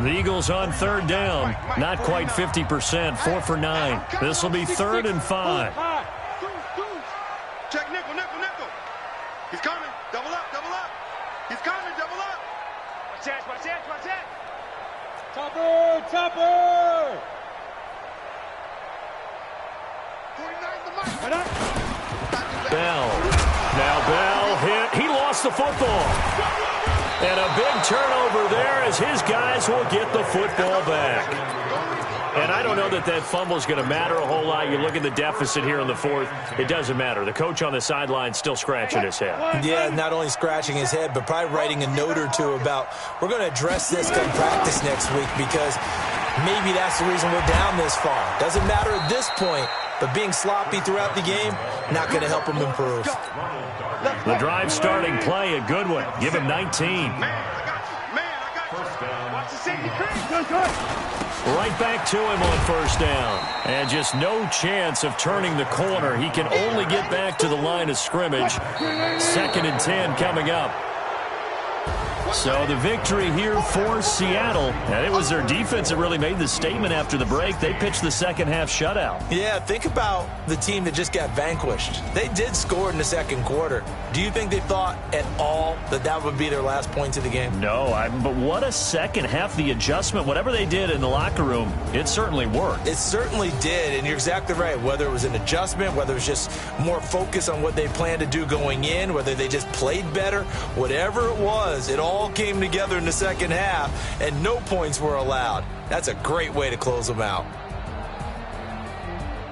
The Eagles on third down. Not quite 50%. 4 for 9. This will be 3rd and 5. Check nickel, nickel, nickel. He's coming. Double up, double up. He's coming, double up. Watch that, watch that, watch that. Topper, topper. 49's the mic. Bell. Now Bell hit. He lost the football. And a big turnover there as his guys will get the football back. And I don't know that that fumble is going to matter a whole lot. You look at the deficit here in the 4th. It doesn't matter. The coach on the sideline still scratching his head. Yeah, not only scratching his head, but probably writing a note or two about, we're going to address this come practice next week because maybe that's the reason we're down this far. Doesn't matter at this point, but being sloppy throughout the game, not going to help him improve. The drive starting play, a good one. Give him 19. Man, I got you. Man, I got you. Watch the safety crease. Right back to him on first down. And just no chance of turning the corner. He can only get back to the line of scrimmage. 2nd and 10 coming up. So the victory here for Seattle. And it was their defense that really made the statement after the break. They pitched the second half shutout. Yeah, think about the team that just got vanquished. They did score in the second quarter. Do you think they thought at all that that would be their last points of the game? No, but what a second half. The adjustment, whatever they did in the locker room, it certainly worked. It certainly did, and you're exactly right. Whether it was an adjustment, whether it was just more focus on what they planned to do going in, whether they just played better, whatever it was, it all came together in the second half, and no points were allowed. That's a great way to close them out.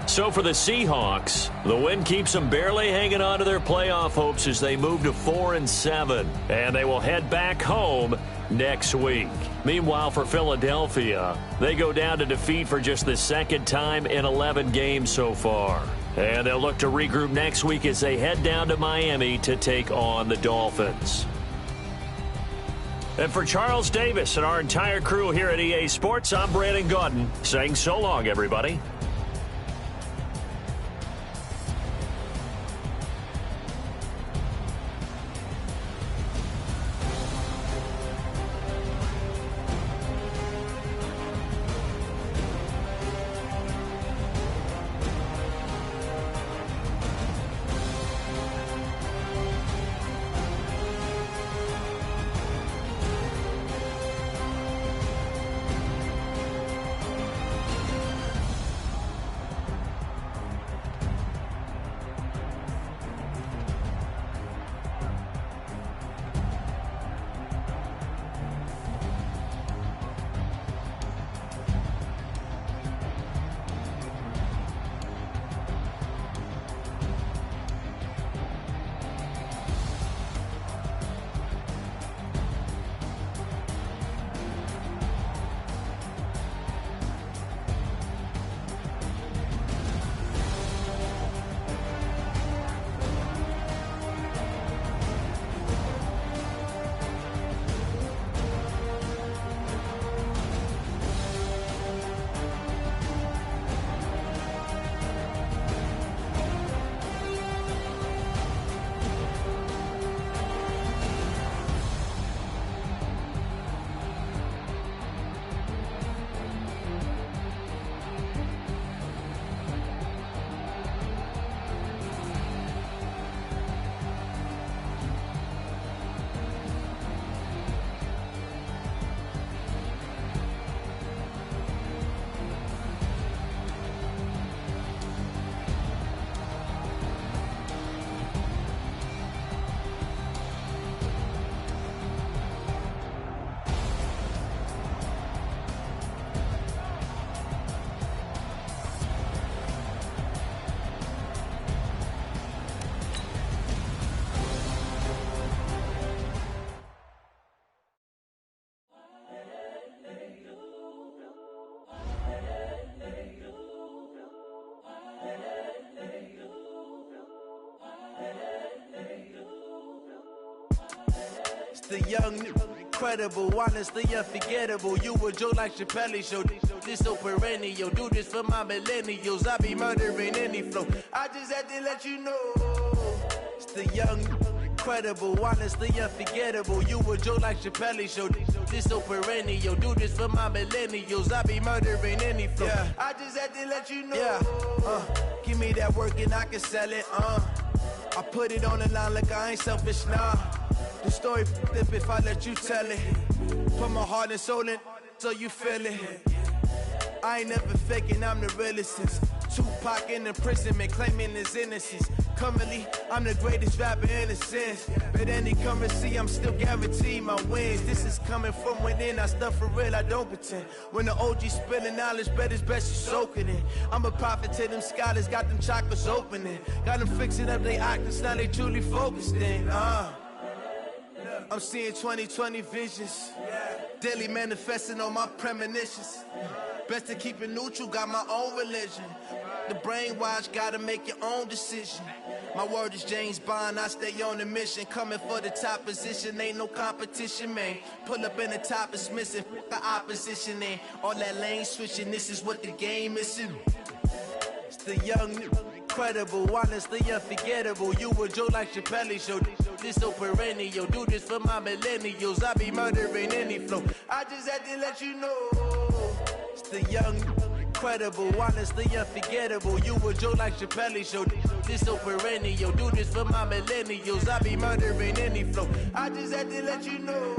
So for the Seahawks, the win keeps them barely hanging on to their playoff hopes as they move to 4-7. And they will head back home next week. Meanwhile, for Philadelphia, they go down to defeat for just the 2nd time in 11 games so far. And they'll look to regroup next week as they head down to Miami to take on the Dolphins. And for Charles Davis and our entire crew here at EA Sports, I'm Brandon Gaudin saying so long, everybody. the young, incredible, honestly unforgettable. You a joke like Chappelle Show. This so perennial. Do this for my millennials. I be murdering any flow. I just had to let you know. It's the young, incredible, honestly unforgettable. You a joke like Chappelle Show. This so perennial. Do this for my millennials. I be murdering any flow. Yeah. I just had to let you know. Yeah. Give me that work and I can sell it. I put it on the line like I ain't selfish, nah. The story flip if I let you tell it. Put my heart and soul in so you feel it. I ain't never faking, I'm the realest since Tupac in imprisonment, claiming his innocence. Currently, I'm the greatest rapper in a sense. But any currency, I'm still guaranteed my wins. This is coming from within, I stuff for real, I don't pretend. When the OG spilling knowledge, bet it's best you soaking it. I'm a prophet to them scholars, got them chakras opening. Got them fixing up their octaves, now they truly focused in. I'm seeing 2020 visions. Daily manifesting on my premonitions. Best to keep it neutral, got my own religion. The brainwash, gotta make your own decision. My word is James Bond, I stay on the mission. Coming for the top position, ain't no competition, man. Pull up in the top, it's missing, the opposition ain't. All that lane switching, this is what the game is. It's the young, incredible, honestly unforgettable. You a joke like Chappelle Show. This so perennial. Do this for my millennials. I be murdering any flow. I just had to let you know. It's the young, incredible, honestly unforgettable. You a joke like Chappelle Show. This so perennial. Do this for my millennials. I be murdering any flow. I just had to let you know.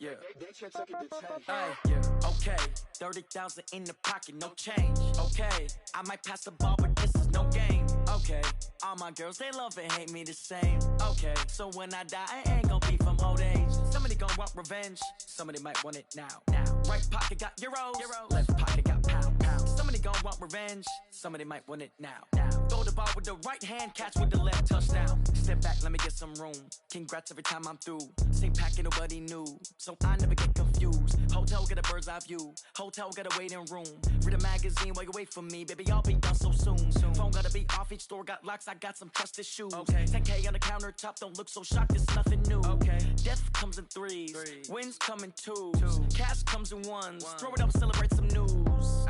Yeah. Hey, yeah. Okay, 30,000 in the pocket, no change. Okay, I might pass the ball, but this is no game. Okay, all my girls, they love and hate me the same. Okay, so when I die, I ain't gon' be from old age. Somebody gon' want revenge, somebody might want it now. Right pocket got euros, left pocket got pound. Somebody gon' want revenge, somebody might want it now. Throw the ball with the right hand, catch with the left, touchdown. Step back, let me get some room. Congrats every time I'm through. Same packet, nobody knew, so I never get confused. Hotel get a bird's eye view, hotel got a waiting room. Read a magazine while you wait for me, baby, I'll be done so soon. Phone gotta be off, each store got locks, I got some trusted shoes. 10K on the countertop, don't look so shocked, it's nothing new. Death comes in threes, wins come in twos. Cash comes in ones, throw it up, celebrate some news.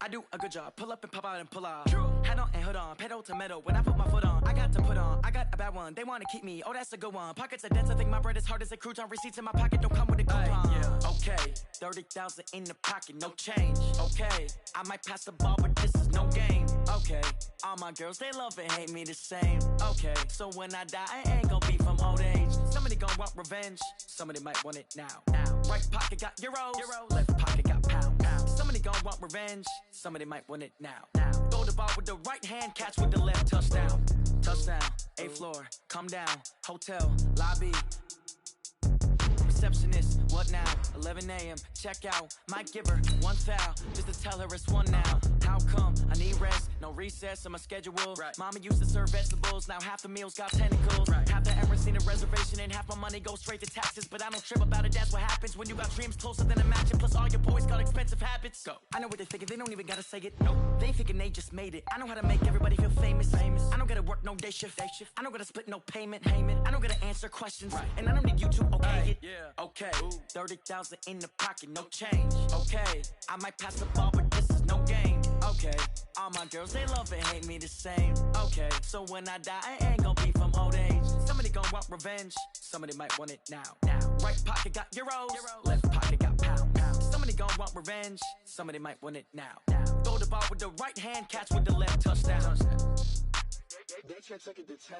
I do a good job, pull up and pop out and pull out. Head on and hood on, pedal to metal. When I put my foot on, I got to put on. I got a bad one, they wanna keep me, oh that's a good one. Pockets are dense, I think my bread is hard as a crouton. Receipts in my pocket don't come with a coupon. Okay, 30,000 in the pocket, no change. Okay, I might pass the ball, but this is no game. Okay, all my girls, they love and hate me the same. Okay, so when I die, I ain't gon' be from old age. Somebody gon' want revenge, somebody might want it now. Right pocket got euros, left pocket got pound. Somebody gon' want revenge, somebody might want it now. Throw the ball with the right hand, catch with the left, touchdown. Touchdown, 8th floor, come down, hotel, lobby. Receptionist, what now? 11 a.m., check out. Might give her one foul, just to tell her it's one now. How come? I need rest, no recess in my schedule. Mama used to serve vegetables, now half the meals got tentacles. Half the errands need a reservation and half my money goes straight to taxes. But I don't trip about it, that's what happens when you got dreams closer than a match. And plus all your boys got expensive habits. Go. I know what they thinking, they don't even gotta say it. No, they thinking they just made it. I know how to make everybody feel famous. I don't gotta work no day shift. I don't gotta split no payment. I don't gotta answer questions. And I don't need you to okay it. Okay, 30,000 in the pocket, no change. Okay, I might pass the ball, but this is no game. Okay, all my girls, they love and hate me the same. Okay, so when I die, I ain't gon' be from old age. Somebody gon' want revenge, somebody might want it now. Right pocket got euros, left pocket got pound. Somebody gon' want revenge, somebody might want it now. Throw the ball with the right hand, catch with the left, touchdown. They can't take it to 10.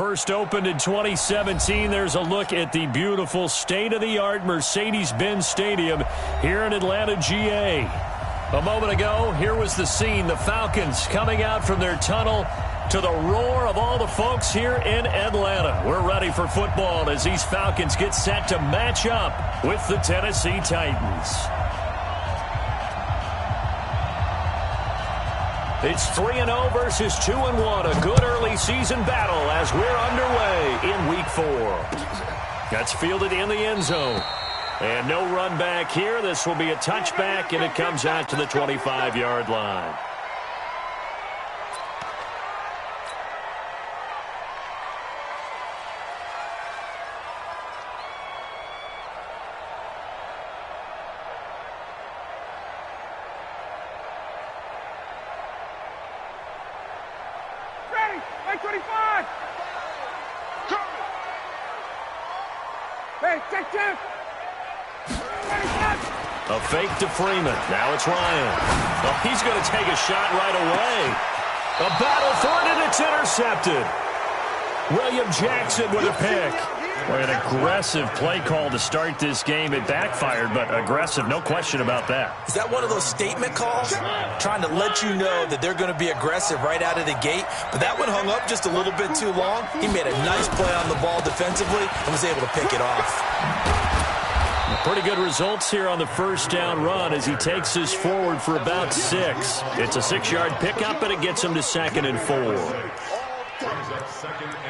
first opened in 2017. There's a look at the beautiful state-of-the-art Mercedes-Benz Stadium here in Atlanta, GA. A moment ago, here was the scene. The Falcons coming out from their tunnel to the roar of all the folks here in Atlanta. We're ready for football as these Falcons get set to match up with the Tennessee Titans. It's 3-0 versus 2-1. A good early season battle as we're underway in Week 4. That's fielded in the end zone. And no run back here. This will be a touchback, and it comes out to the 25-yard line. A fake to Freeman. Now it's Ryan. Oh, he's going to take a shot right away. A battle for it, and it's intercepted. William Jackson with a pick. Boy, an aggressive play call to start this game. It backfired, but aggressive, no question about that. Is that one of those statement calls? Trying to let you know that they're going to be aggressive right out of the gate, but that one hung up just a little bit too long. He made a nice play on the ball defensively and was able to pick it off. Pretty good results here on the first down run as he takes this forward for about 6. It's a 6-yard pickup, and it gets him to 2nd and 4.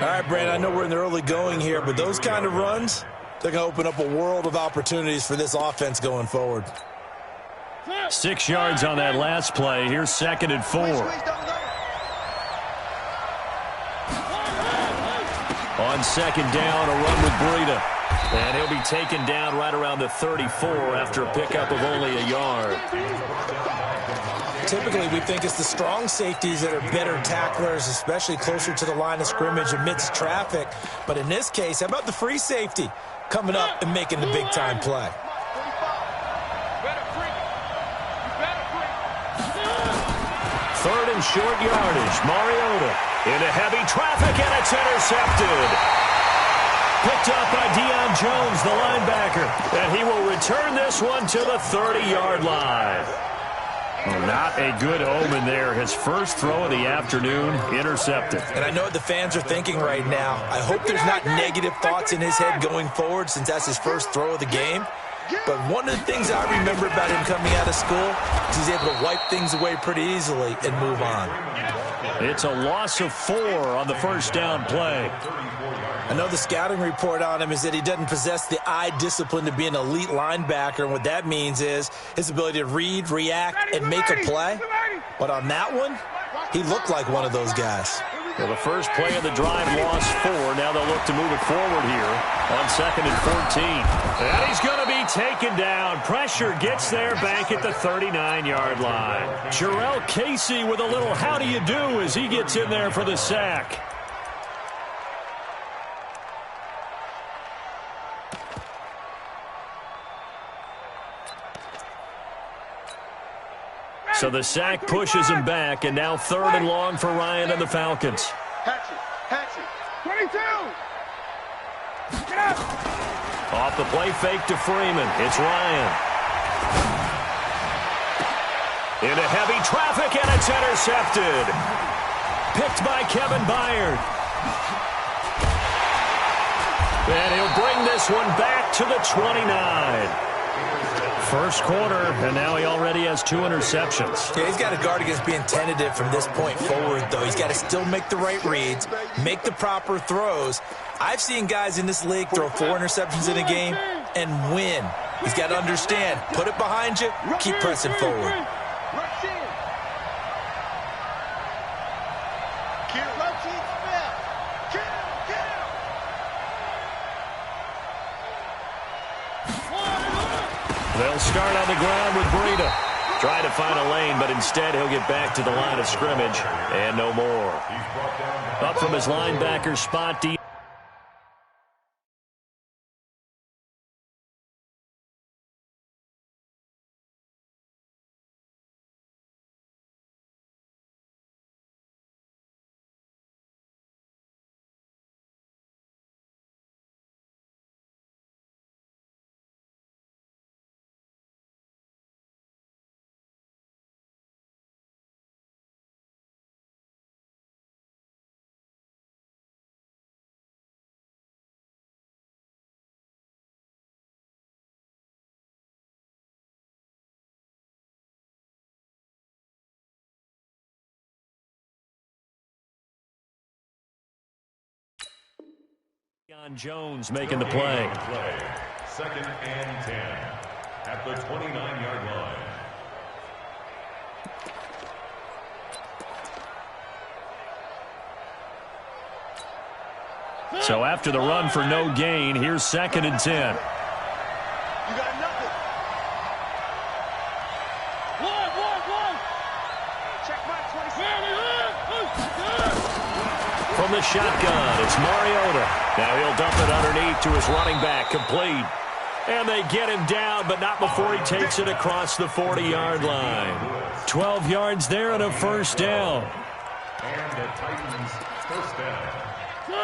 All right, Brandon, I know we're in the early going here, but those kind of runs, they're going to open up a world of opportunities for this offense going forward. 6 yards on that last play. Here's 2nd and 4. On 2nd down, a run with Breida. And he'll be taken down right around the 34 after a pickup of only a yard. Typically, we think it's the strong safeties that are better tacklers, especially closer to the line of scrimmage amidst traffic. But in this case, how about the free safety coming up and making the big-time play? Third and short yardage. Mariota into heavy traffic, and it's intercepted. Picked up by Deion Jones, the linebacker. And he will return this one to the 30-yard line. Well, not a good omen there. His first throw of the afternoon intercepted. And I know what the fans are thinking right now. I hope there's not negative thoughts in his head going forward since that's his first throw of the game. But one of the things I remember about him coming out of school is he's able to wipe things away pretty easily and move on. It's a loss of 4 on the first down play. I know the scouting report on him is that he doesn't possess the eye discipline to be an elite linebacker, and what that means is his ability to read, react, and make a play. But on that one, he looked like one of those guys. Well, the first play of the drive lost 4. Now they'll look to move it forward here on 2nd and 14. And he's going to be taken down. Pressure gets there back at the 39-yard line. Jarrell Casey with a little how do you do as he gets in there for the sack. So the sack pushes him back, and now 3rd and long for Ryan and the Falcons. Hatchet. 22. Get up. Off the play fake to Freeman. It's Ryan. Into heavy traffic, and it's intercepted. Picked by Kevin Byard. And he'll bring this one back to the 29. First quarter, and now he already has 2 interceptions. Yeah, he's got to guard against being tentative from this point forward, though. He's got to still make the right reads, make the proper throws. I've seen guys in this league throw 4 interceptions in a game and win. He's got to understand, put it behind you, keep pressing forward. They'll start on the ground with Breida. Trying to find a lane, but instead he'll get back to the line of scrimmage and no more. Up from his linebacker spot, Jones making the play. Second and 10 at the 29-yard line. So after the run for no gain, here's second and 10. You got nothing. One. Check my 27. From the shotgun, it's Mariota. Now he'll dump it underneath to his running back, complete. And they get him down, but not before he takes it across the 40-yard line. 12 yards there and a first down. And the Titans first down.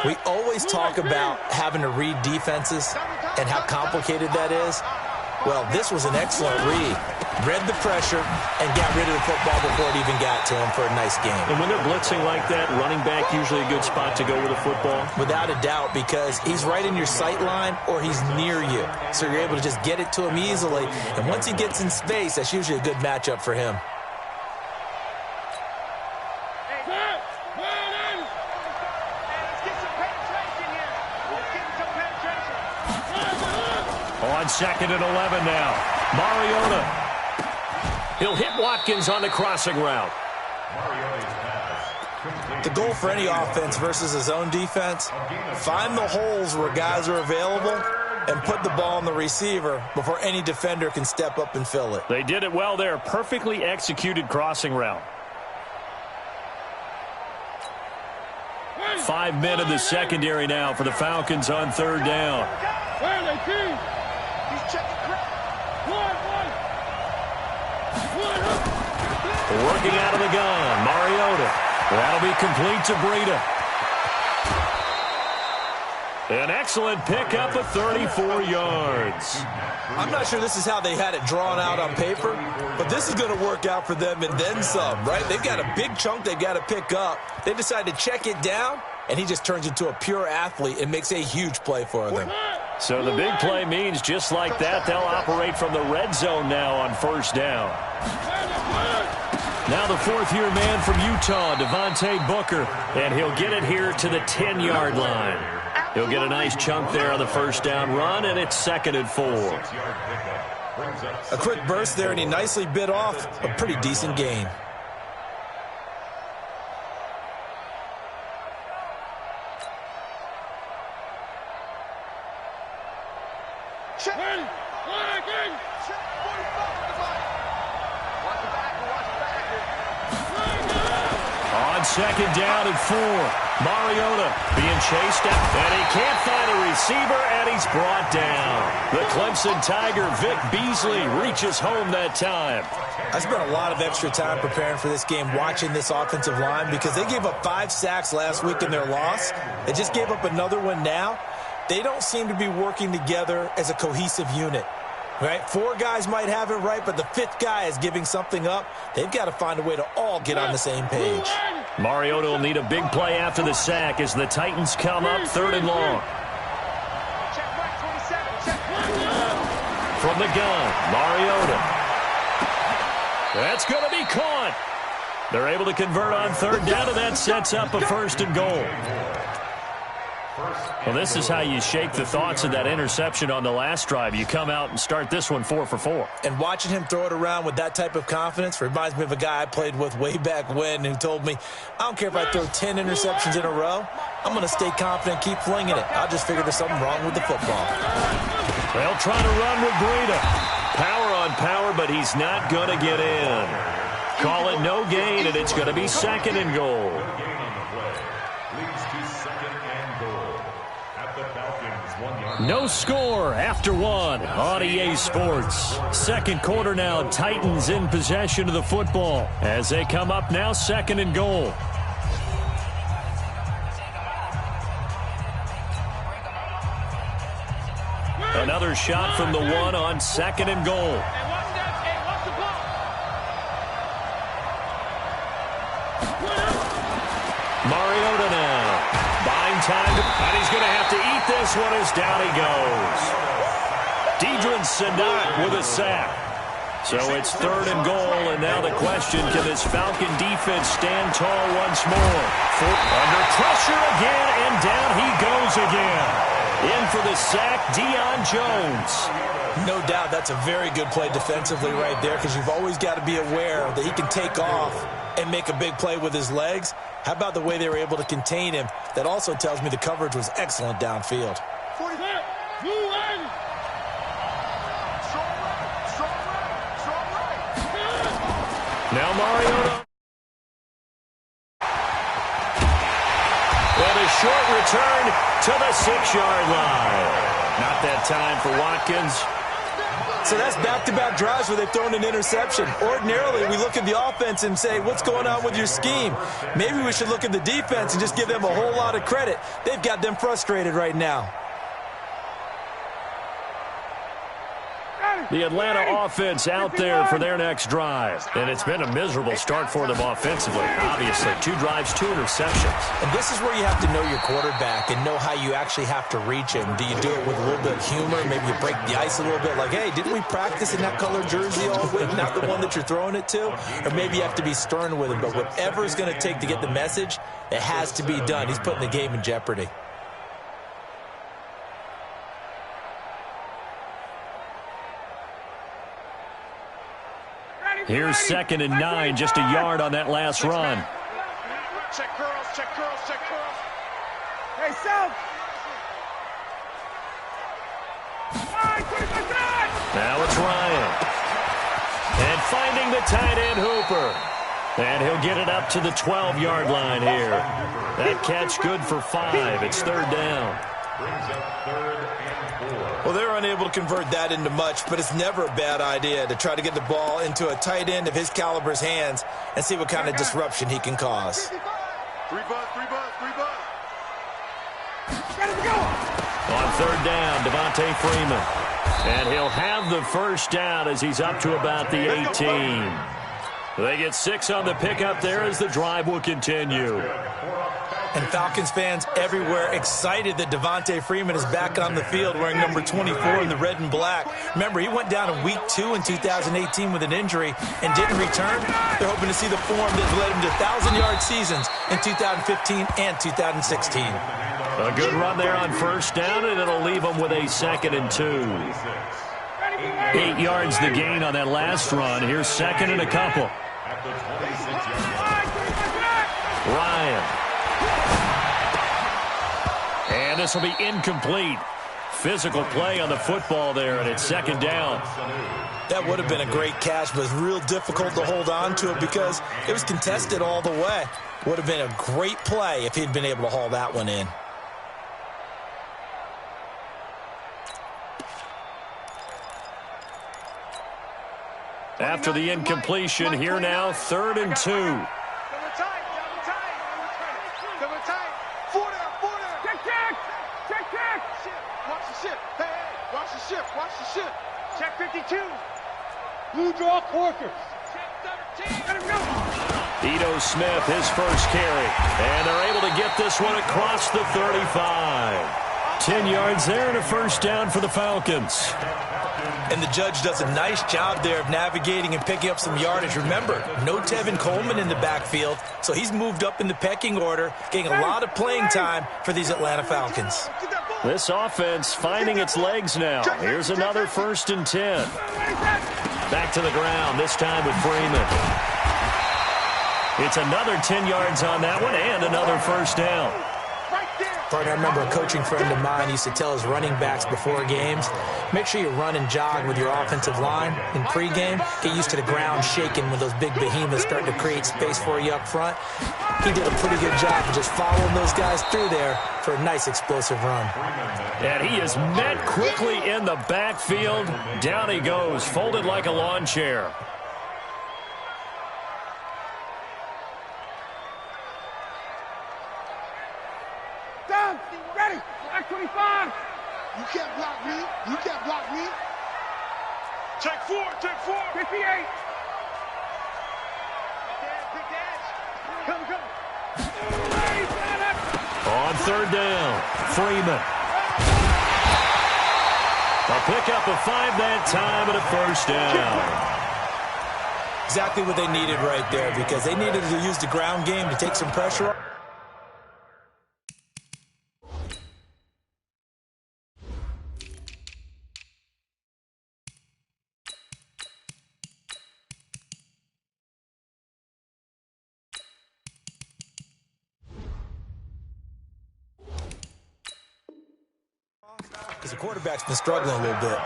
We always talk about having to read defenses and how complicated that is. Well, this was an excellent read. Read the pressure and got rid of the football before it even got to him for a nice game. And when they're blitzing like that, running back usually a good spot to go with a football? Without a doubt, because he's right in your sight line or he's near you. So you're able to just get it to him easily. And once he gets in space, that's usually a good matchup for him. On second and 11 now. Mariota. He'll hit Watkins on the crossing route. The goal for any offense versus his own defense, find the holes where guys are available and put the ball on the receiver before any defender can step up and fill it. They did it well there. Perfectly executed crossing route. 5 men in the secondary now for the Falcons on third down. Where are they, team? Working out of the gun, Mariota. That'll be complete to Breida. An excellent pickup of 34 yards. I'm not sure this is how they had it drawn out on paper, but this is going to work out for them and then some, right? They've got a big chunk they've got to pick up. They decide to check it down, and he just turns into a pure athlete and makes a huge play for them. So the big play means just like that, they'll operate from the red zone now on first down. Now the fourth-year man from Utah, Devontae Booker, and he'll get it here to the 10-yard line. He'll get a nice chunk there on the first down run, and it's second and 4. A quick burst there, and he nicely bit off a pretty decent gain. On second down and 4, Mariota being chased out, and he can't find a receiver, and he's brought down. The Clemson Tiger, Vic Beasley, reaches home that time. I spent a lot of extra time preparing for this game, watching this offensive line, because they gave up 5 sacks last week in their loss. They just gave up another one now. They don't seem to be working together as a cohesive unit. Right? 4 guys might have it right, but the 5th guy is giving something up. They've got to find a way to all get on the same page. Mariota will need a big play after the sack as the Titans come up third and long. From the gun, Mariota. That's going to be caught. They're able to convert on third down, and that sets up a first and goal. Well, this is how you shake the thoughts of that interception on the last drive. You come out and start this one 4 for 4. And watching him throw it around with that type of confidence reminds me of a guy I played with way back when who told me, I don't care if I throw 10 interceptions in a row. I'm going to stay confident, keep flinging it. I'll just figure there's something wrong with the football. They'll try to run with Breida. Power on power, but he's not going to get in. Call it no gain, and it's going to be second and goal. No score after 1 on EA Sports. Second quarter now, Titans in possession of the football as they come up now second and goal. Another shot from the 1 on second and goal. Mariota now. Buying time, and he's going to have to eat this one as down he goes. Deidrin Sanat with a sack. So it's third and goal, and now the question, can this Falcon defense stand tall once more? Under pressure again, and down he goes again. In for the sack, Deion Jones. No doubt that's a very good play defensively right there, because you've always got to be aware that he can take off and make a big play with his legs. How about the way they were able to contain him? That also tells me the coverage was excellent downfield. Now Mariota. With a short return to the 6-yard line. Not that time for Watkins. So that's back-to-back drives where they've thrown an interception. Ordinarily, we look at the offense and say, what's going on with your scheme? Maybe we should look at the defense and just give them a whole lot of credit. They've got them frustrated right now. The Atlanta offense out there for their next drive. And it's been a miserable start for them offensively. Obviously, 2 drives, 2 interceptions. And this is where you have to know your quarterback and know how you actually have to reach him. Do you do it with a little bit of humor? Maybe you break the ice a little bit like, hey, didn't we practice in that color jersey all week, not the one that you're throwing it to? Or maybe you have to be stern with him. But whatever it's going to take to get the message, it has to be done. He's putting the game in jeopardy. Here's 2nd and 9, just a yard on that last run. Check curls, check curls, check curls. Hey, South. Now it's Ryan. And finding the tight end Hooper. And he'll get it up to the 12-yard line here. That catch good for 5. It's 3rd down. Brings up 3rd and 4. Well, they're unable to convert that into much, but it's never a bad idea to try to get the ball into a tight end of his caliber's hands and see what kind of disruption he can cause. 3 buzz, 3 buzz, 3 buzz. On 3rd down, Devontae Freeman. And he'll have the first down as he's up to about the 18. They get 6 on the pickup there as the drive will continue. And Falcons fans everywhere excited that Devontae Freeman is back on the field wearing number 24 in the red and black. Remember, he went down in week 2 in 2018 with an injury and didn't return. They're hoping to see the form that led him to 1,000-yard seasons in 2015 and 2016. A good run there on 1st down, and it'll leave them with a 2nd and 2. 8 yards the gain on that last run. Here's 2nd and a couple. At the 26-yard line. Ryan. And this will be incomplete. Physical play on the football there, and it's 2nd down. That would have been a great catch, but it's real difficult to hold on to it because it was contested all the way. Would have been a great play if he'd been able to haul that one in. After the incompletion, here now, 3rd and 2. Watch the ship. Check 52. Blue draw Corkers. Check 13. Let him go. Ito Smith, his first carry. And they're able to get this one across the 35. 10 yards there and a first down for the Falcons. And the judge does a nice job there of navigating and picking up some yardage. Remember, no Tevin Coleman in the backfield, so he's moved up in the pecking order, getting a lot of playing time for these Atlanta Falcons. This offense finding its legs now. Here's another 1st and 10. Back to the ground, this time with Freeman. It's another 10 yards on that one and another first down. Partner, I remember a coaching friend of mine used to tell his running backs before games, make sure you run and jog with your offensive line in pregame. Get used to the ground shaking when those big behemoths start to create space for you up front. He did a pretty good job of just following those guys through there for a nice explosive run. And he is met quickly in the backfield. Down he goes, folded like a lawn chair. Down, ready, back 25. You can't block me. You can't block me. Check 4, check 4. 58. Big dash. Come. On 3rd down, Freeman. A pickup of 5 that time and a first down. Exactly what they needed right there, because they needed to use the ground game to take some pressure off. because the quarterback's been struggling a little bit.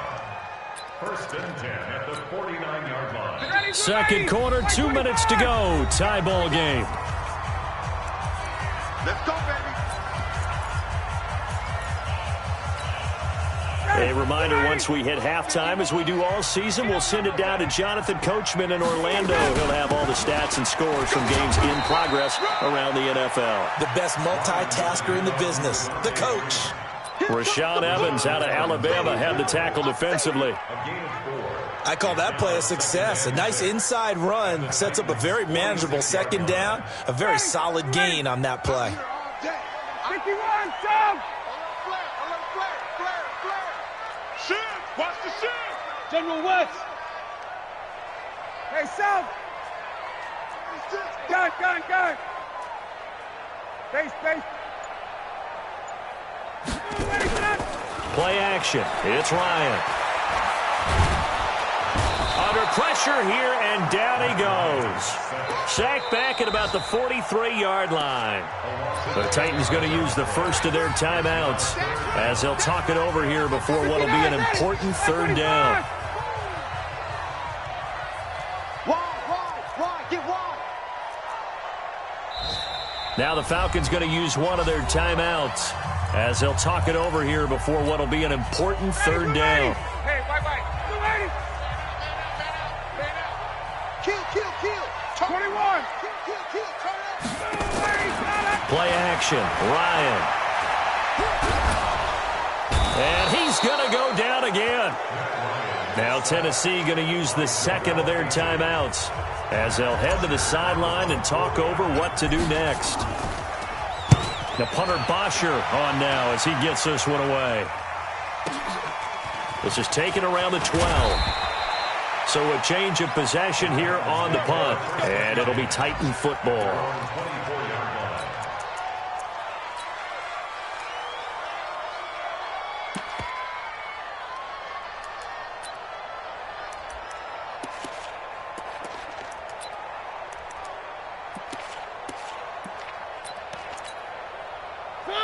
First and 10 at the 49-yard line. Second quarter, 2 minutes to go. Tie ball game. Let's go, baby. A reminder, once we hit halftime, as we do all season, we'll send it down to Jonathan Coachman in Orlando. He'll have all the stats and scores from games in progress around the NFL. The best multitasker in the business, the coach. Rashaan Evans out of Alabama had the tackle defensively. I call that play a success. A nice inside run sets up a very manageable second down. A very solid gain on that play. 51, Tom! Watch the shift! General West! Hey, South! Gun! Base! Play action. It's Ryan. Under pressure here, and down he goes. Sacked back at about the 43-yard line. The Titans going to use the first of their timeouts as they'll talk it over here before what will be an important third down. Wide, get wide. Now the Falcons going to use one of their timeouts as they'll talk it over here before what will be an important third down. Hey, wait. 21. Play action. Ryan. And he's going to go down again. Now Tennessee going to use the second of their timeouts as they'll head to the sideline and talk over what to do next. The punter Bosher on now as he gets this one away. This is taken around the 12. So a change of possession here on the punt. And it'll be Titan football.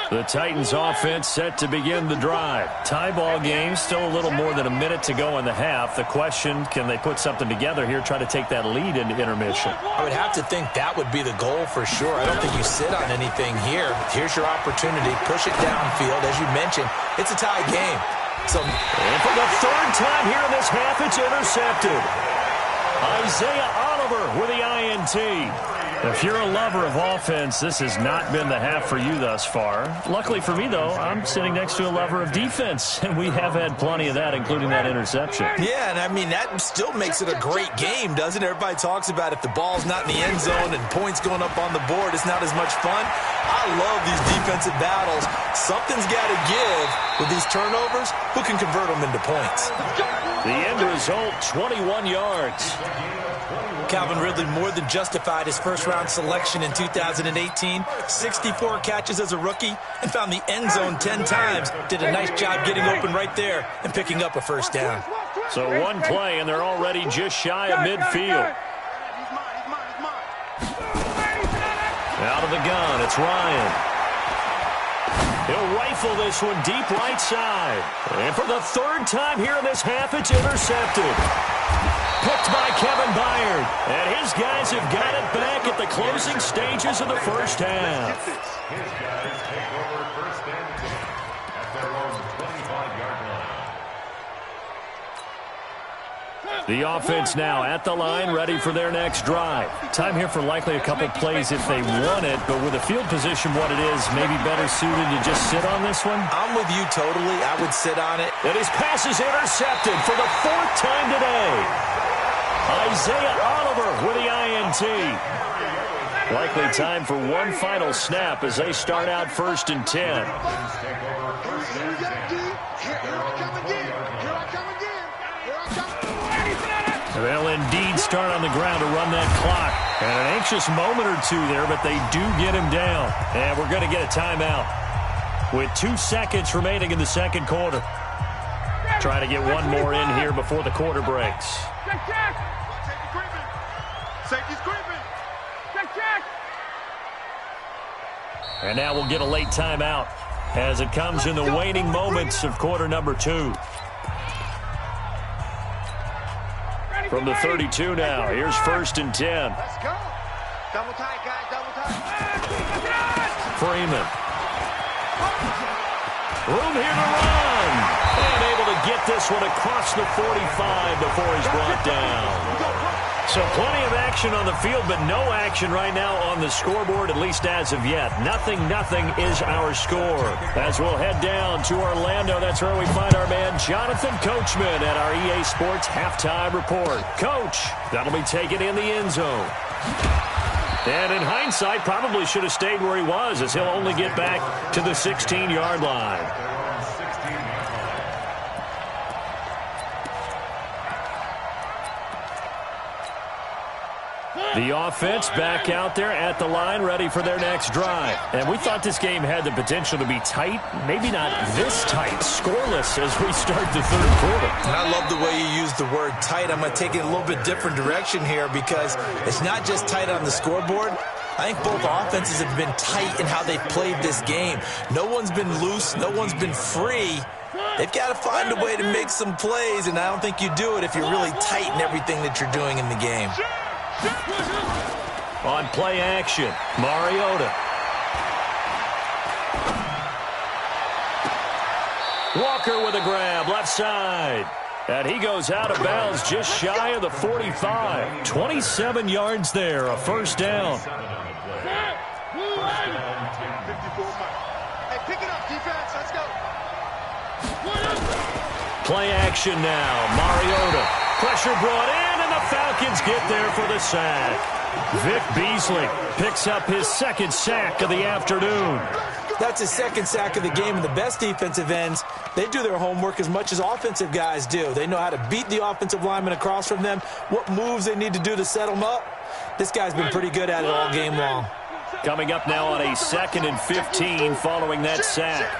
The Titans offense set to begin the drive. Tie ball game, still a little more than a minute to go in the half. The question, can they put something together here, try to take that lead into intermission? I would have to think that would be the goal for sure. I don't think you sit on anything here. Here's your opportunity. Push it downfield. As you mentioned, it's a tie game. And for the third time here in this half, it's intercepted. Isaiah Oliver with the INT. If you're a lover of offense, this has not been the half for you thus far. Luckily for me, though, I'm sitting next to a lover of defense, and we have had plenty of that, including that interception. Yeah, and I mean, that still makes it a great game, doesn't it? Everybody talks about if the ball's not in the end zone and points going up on the board, it's not as much fun. I love these defensive battles. Something's got to give with these turnovers. Who can convert them into points? The end result, 21 yards. Calvin Ridley more than justified his first-round selection in 2018. 64 catches as a rookie and found the end zone 10 times. Did a nice job getting open right there and picking up a first down. So one play, and they're already just shy of midfield. Out of the gun, it's Ryan. He'll rifle this one deep right side. And for the third time here in this half, it's intercepted. Picked by Kevin Byard. And his guys have got it back at the closing stages of the first half. His guys take over first and 10 at their own 25-yard line. The offense now at the line, ready for their next drive. Time here for likely a couple plays if they want it, but with the field position what it is, maybe better suited to just sit on this one? I'm with you totally. I would sit on it. And his pass is intercepted for the fourth time today. Isaiah Oliver with the INT. Likely time for one final snap as they start out first and 10. They'll indeed start on the ground to run that clock. And an anxious moment or two there, but they do get him down. And we're going to get a timeout with 2 seconds remaining in the second quarter. Try to get one more in here before the quarter breaks. Safety's creeping. And now we'll get a late timeout. as it comes in the waning moments of quarter number 2. From the 32 now, here's 1st and 10. Let's go. Double tight, guys. Double tight. Freeman. Room here to run. And able to get this one across the 45 before he's brought down. So plenty of action on the field, but no action right now on the scoreboard, at least as of yet. 0-0 is our score. As we'll head down to Orlando, that's where we find our man Jonathan Coachman at our EA Sports Halftime Report. Coach, that'll be taken in the end zone. And in hindsight, probably should have stayed where he was, as he'll only get back to the 16-yard line. The offense back out there at the line, ready for their next drive. And we thought this game had the potential to be tight, maybe not this tight, scoreless as we start the third quarter. And I love the way you use the word tight. I'm going to take it a little bit different direction here because it's not just tight on the scoreboard. I think both offenses have been tight in how they've played this game. No one's been loose. No one's been free. They've got to find a way to make some plays, and I don't think you do it if you're really tight in everything that you're doing in the game. On play action, Mariota. Walker with a grab, left side. And he goes out of bounds just shy of the 45. 27 yards there, a first down. Hey, pick it up, defense. Let's go. Play action now, Mariota. Pressure brought in, and the Falcons get there for the sack. Vic Beasley picks up his second sack of the afternoon. That's his second sack of the game, and the best defensive ends, they do their homework as much as offensive guys do. They know how to beat the offensive lineman across from them, what moves they need to do to set them up. This guy's been pretty good at it all game long. Coming up now on a 2nd and 15 following that sack.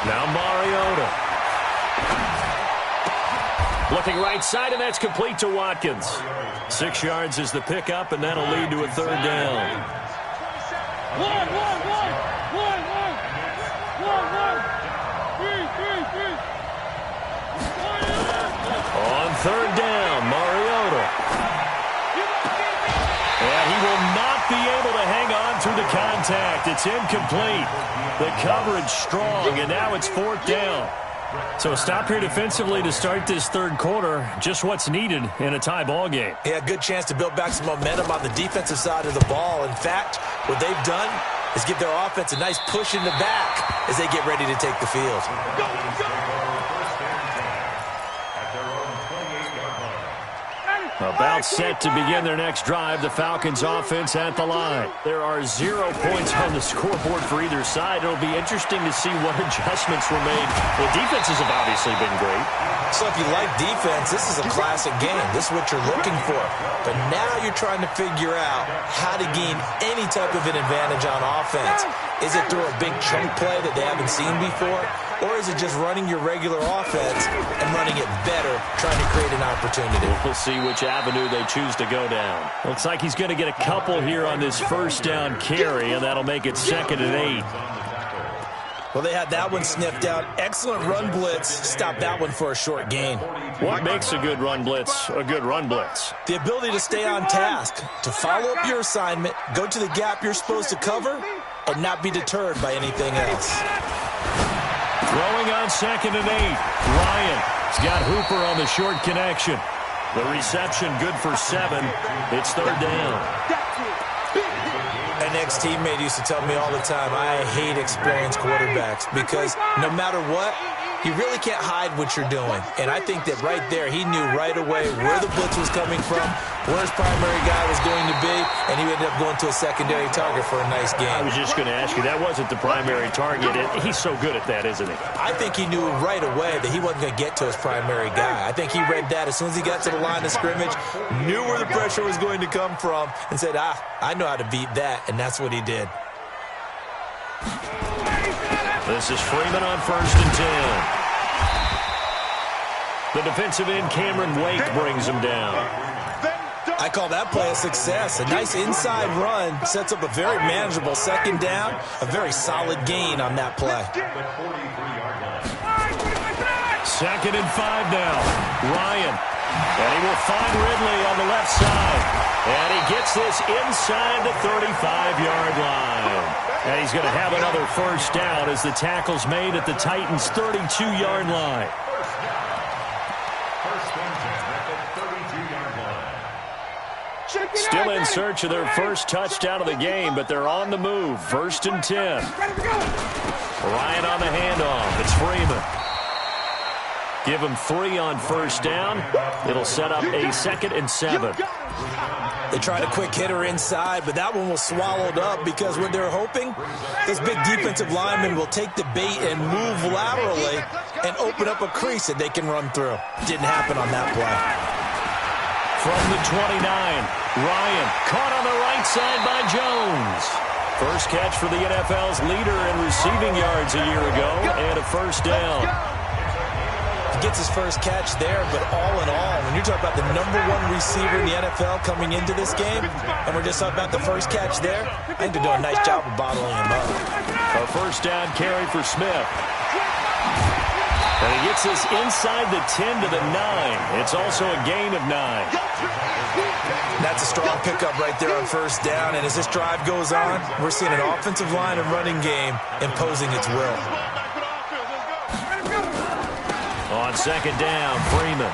Now Mariota. Looking right side, and that's complete to Watkins. 6 yards is the pickup, and that'll lead to a third down. On third down, Mariota. And he will not be able to hang on through the contact. It's incomplete. The coverage strong, and now it's 4th down. So a stop here defensively to start this third quarter. Just what's needed in a tie ball game. Yeah, good chance to build back some momentum on the defensive side of the ball. In fact, what they've done is give their offense a nice push in the back as they get ready to take the field. About set to begin their next drive, the Falcons offense at the line. There are 0 points on the scoreboard for either side. It'll be interesting to see what adjustments were made. The defenses have obviously been great. So if you like defense, this is a classic game. This is what you're looking for. But now you're trying to figure out how to gain any type of an advantage on offense. Is it through a big chunk play that they haven't seen before? Or is it just running your regular offense and running it better, trying to create an opportunity? We'll see which avenue they choose to go down. Looks like he's going to get a couple here on this first down carry, and that'll make it 2nd and 8. Well, they had that one sniffed out. Excellent run blitz. Stop that one for a short gain. What makes a good run blitz a good run blitz? The ability to stay on task, to follow up your assignment, go to the gap you're supposed to cover, and not be deterred by anything else. Throwing on 2nd and 8. Ryan has got Hooper on the short connection. The reception good for 7. It's 3rd down. An ex-teammate used to tell me all the time, I hate experienced quarterbacks because no matter what, you really can't hide what you're doing. And I think that right there, he knew right away where the blitz was coming from, where his primary guy was going to be, and he ended up going to a secondary target for a nice game. I was just going to ask you, that wasn't the primary target. He's so good at that, isn't he? I think he knew right away that he wasn't going to get to his primary guy. I think he read that as soon as he got to the line of scrimmage, knew where the pressure was going to come from, and said, I know how to beat that, and that's what he did. This is Freeman on 1st and 10. The defensive end, Cameron Wake, brings him down. I call that play a success. A nice inside run sets up a very manageable second down, a very solid gain on that play. 2nd and 5 now. Ryan. And he will find Ridley on the left side. And he gets this inside the 35-yard line. And he's going to have another first down as the tackle's made at the Titans' 32-yard line. Still in search of their first touchdown of the game, but they're on the move. 1st and 10. Ryan on the handoff. It's Freeman. Give him 3 on first down. It'll set up a 2nd and 7. They tried a quick hitter inside, but that one was swallowed up because what they're hoping, this big defensive lineman will take the bait and move laterally and open up a crease that they can run through. Didn't happen on that play. From the 29, Ryan caught on the right side by Jones. First catch for the NFL's leader in receiving yards a year ago, and a first down. He gets his first catch there, but all in all, when you talk about the #1 receiver in the NFL coming into this game, and we're just talking about the first catch there, I think they're doing a nice job of bottling him up. A first down carry for Smith. And he gets this inside the 10 to the 9. It's also a gain of 9. That's a strong pickup right there on first down, and as this drive goes on, we're seeing an offensive line and running game imposing its will. On 2nd down, Freeman.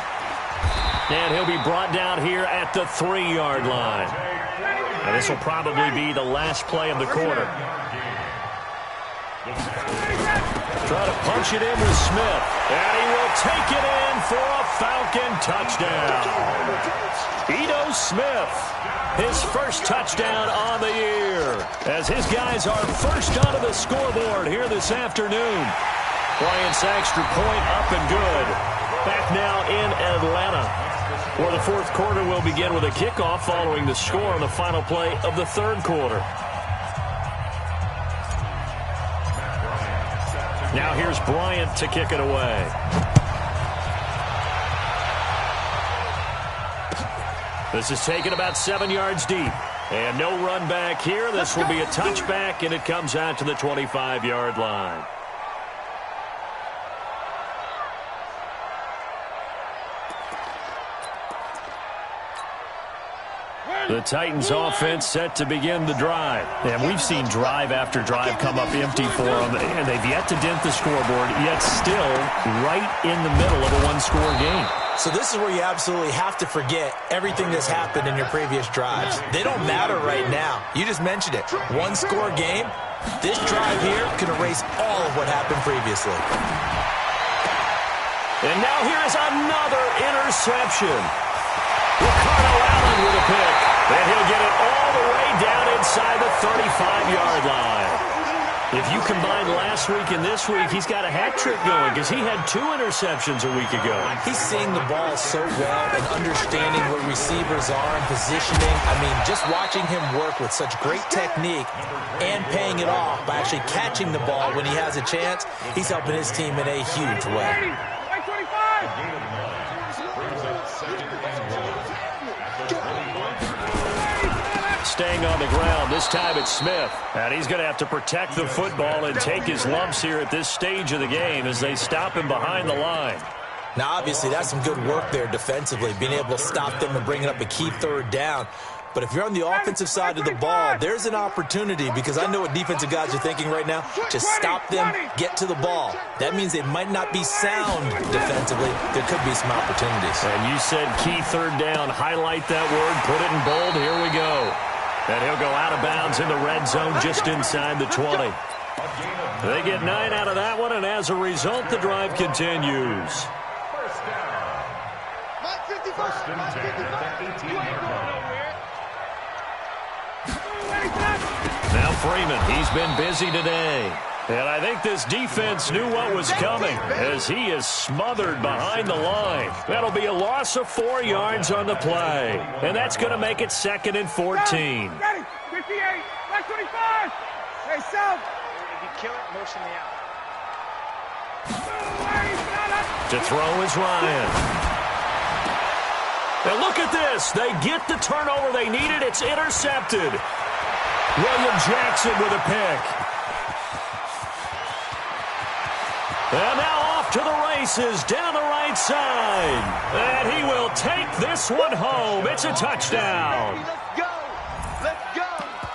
And he'll be brought down here at the 3-yard line. And this will probably be the last play of the quarter. Try to punch it in with Smith. And he will take it in for a Falcon touchdown. Ito Smith, his first touchdown on the year, as his guys are first onto the scoreboard here this afternoon. Bryant's extra point up and good. Back now in Atlanta, where the 4th quarter will begin with a kickoff following the score on the final play of the 3rd quarter. Now here's Bryant to kick it away. This is taken about 7 yards deep. And no run back here. This will be a touchback, and it comes out to the 25-yard line. The Titans offense set to begin the drive. And we've seen drive after drive come up empty for them, and they've yet to dent the scoreboard, yet still right in the middle of a one-score game. So this is where you absolutely have to forget everything that's happened in your previous drives. They don't matter right now. You just mentioned it. One-score game. This drive here can erase all of what happened previously. And now here is another interception. Ricardo Allen with a pick. And he'll get it all the way down inside the 35-yard line. If you combine last week and this week, he's got a hat trick going because he had 2 interceptions a week ago. He's seeing the ball so well and understanding where receivers are and positioning. I mean, just watching him work with such great technique and paying it off by actually catching the ball when he has a chance, he's helping his team in a huge way. Staying on the ground. This time it's Smith. And he's going to have to protect the football and take his lumps here at this stage of the game as they stop him behind the line. Now, obviously, that's some good work there defensively, being able to stop them and bringing up a key 3rd down. But if you're on the offensive side of the ball, there's an opportunity because I know what defensive guys are thinking right now. Just stop them, get to the ball. That means they might not be sound defensively. There could be some opportunities. And you said key 3rd down. Highlight that word. Put it in bold. Here we go. And he'll go out of bounds in the red zone just inside the 20. They get 9 out of that one, and as a result, the drive continues. First and 10 at the 18-yard line. Now Freeman, he's been busy today. And I think this defense knew what was coming as he is smothered behind the line. That'll be a loss of 4 yards on the play. And that's going to make it 2nd and 14. Ready, 58, left 25. Hey, South. If you kill it, motion me out. To throw is Ryan. And look at this. They get the turnover they needed. It's intercepted. William Jackson with a pick. And now off to the races down the right side. And he will take this one home. It's a touchdown. Let's go. Let's go.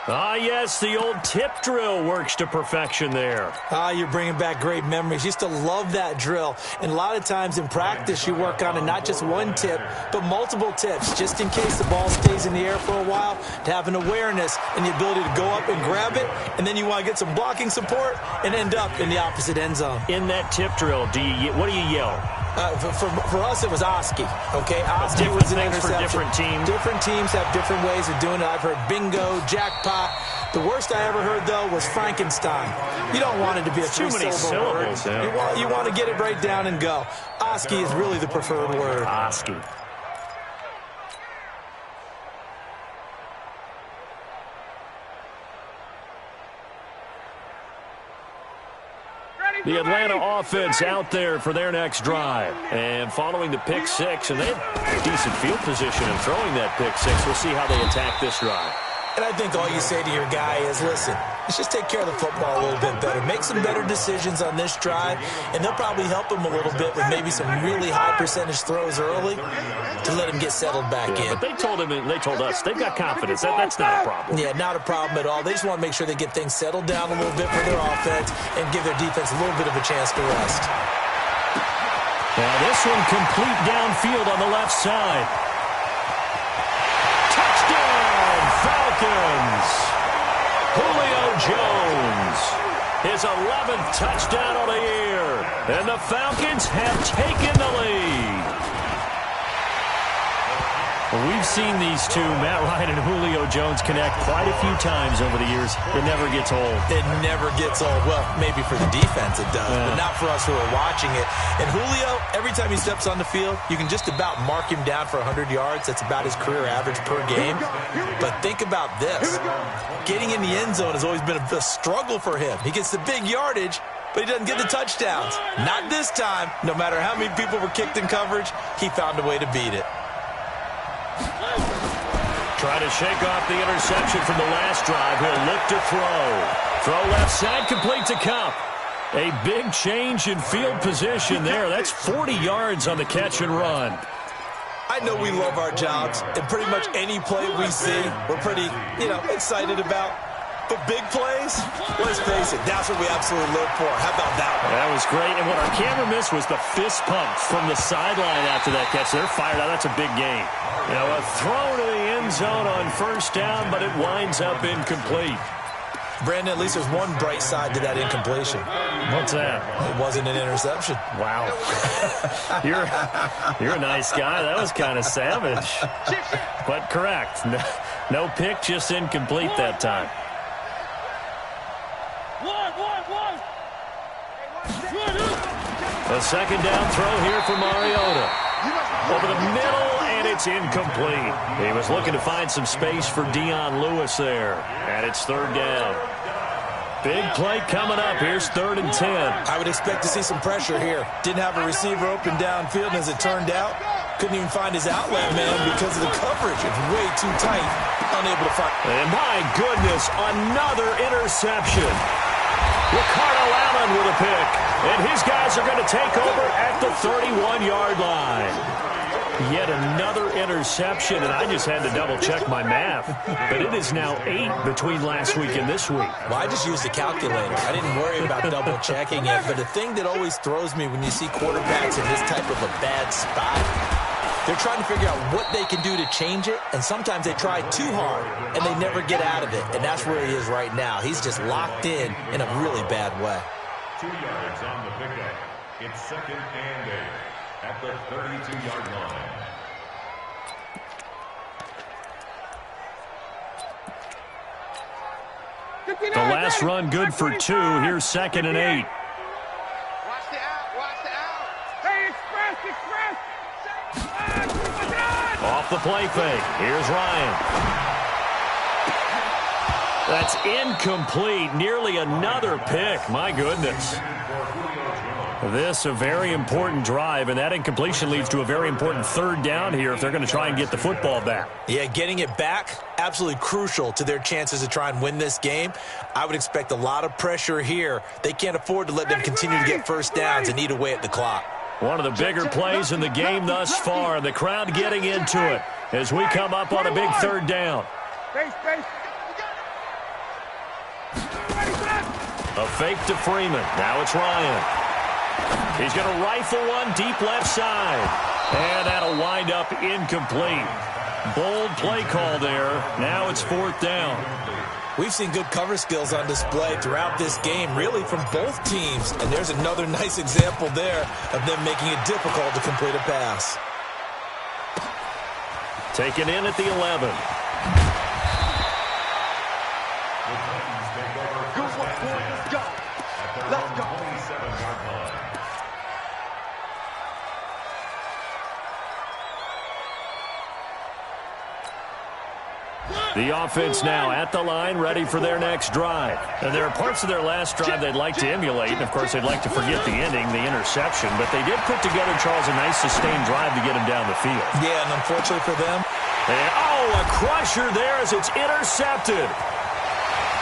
Ah, yes, the old tip drill works to perfection there. Ah, you're bringing back great memories. Used to love that drill. And a lot of times in practice, you work on it, not just one tip, but multiple tips, just in case the ball stays in the air for a while, to have an awareness and the ability to go up and grab it, and then you want to get some blocking support and end up in the opposite end zone. In that tip drill, what do you yell? For us, it was Oski, okay? Oski Different was an things for interception. different teams. Different teams have different ways of doing it. I've heard bingo, jackpot. The worst I ever heard, though, was Frankenstein. You don't want it to be a too many three-syllable word. syllables. Yeah. You want to get it right down and go. Oski is really the preferred word. Oski. The Atlanta offense out there for their next drive. And following the pick six, and they have decent field position in throwing that pick six. We'll see how they attack this drive. And I think all you say to your guy is, listen, let's just take care of the football a little bit better. Make some better decisions on this drive, and they'll probably help him a little bit with maybe some really high percentage throws early to let him get settled back in. But they told us they've got confidence. That's not a problem. Yeah, not a problem at all. They just want to make sure they get things settled down a little bit for their offense and give their defense a little bit of a chance to rest. Now this one complete downfield on the left side. Touchdown, Falcons! Julio Jones, his 11th touchdown of the year, and the Falcons have taken the lead. Well, we've seen these two, Matt Ryan and Julio Jones, connect quite a few times over the years. It never gets old. It never gets old. Well, maybe for the defense it does, but not for us who are watching it. And Julio, every time he steps on the field, you can just about mark him down for 100 yards. That's about his career average per game. But think about this. Getting in the end zone has always been a struggle for him. He gets the big yardage, but he doesn't get the touchdowns. Not this time. No matter how many people were kicked in coverage, he found a way to beat it. Try to shake off the interception from the last drive. He'll look to throw. Throw left side, complete to Cup. A big change in field position there. That's 40 yards on the catch and run. I know we love our jobs, and pretty much any play we see, we're pretty, excited about. But big plays, let's face it, that's what we absolutely live for. How about that one? That was great. And what our camera missed was the fist pump from the sideline after that catch. They're fired out. That's a big game. A throw to the end zone on first down, but it winds up incomplete. Brandon, at least there's one bright side to that incompletion. What's that? It wasn't an interception. Wow. You're a nice guy. That was kind of savage. But correct. No pick, just incomplete that time. A second down throw here for Mariota. Over the middle, and it's incomplete. He was looking to find some space for Dion Lewis there. And it's third down. Big play coming up. Here's 3rd and 10. I would expect to see some pressure here. Didn't have a receiver open downfield, and as it turned out, couldn't even find his outlet man because of the coverage. It's way too tight. Unable to find. And my goodness, another interception. Ricardo Allen with a pick. And his guys are going to take over at the 31-yard line. Yet another interception, and I just had to double-check my math. But it is now 8 between last week and this week. Well, I just used a calculator. I didn't worry about double-checking it. But the thing that always throws me when you see quarterbacks in this type of a bad spot, they're trying to figure out what they can do to change it, and sometimes they try too hard, and they never get out of it. And that's where he is right now. He's just locked in a really bad way. 2 yards on the pickup. It's 2nd and 8 at the 32-yard line. The last run good for 2. Here's 2nd and 8. Watch the out, watch the out. Hey, express. Off the play fake. Here's Ryan. That's incomplete. Nearly another pick. My goodness. This a very important drive, and that incompletion leads to a very important third down here if they're going to try and get the football back. Yeah, getting it back, absolutely crucial to their chances to try and win this game. I would expect a lot of pressure here. They can't afford to let them continue to get first downs and eat away at the clock. One of the bigger plays in the game thus far, the crowd getting into it as we come up on a big third down. A fake to Freeman. Now it's Ryan. He's going to rifle one deep left side. And that'll wind up incomplete. Bold play call there. Now it's fourth down. We've seen good cover skills on display throughout this game, really from both teams. And there's another nice example there of them making it difficult to complete a pass. Taken in at the 11. Let's go. The offense now at the line, ready for their next drive. And there are parts of their last drive they'd like to emulate. And, of course, they'd like to forget the ending, the interception. But they did put together, Charles, a nice sustained drive to get him down the field. Yeah, and unfortunately for them. And, a crusher there as it's intercepted.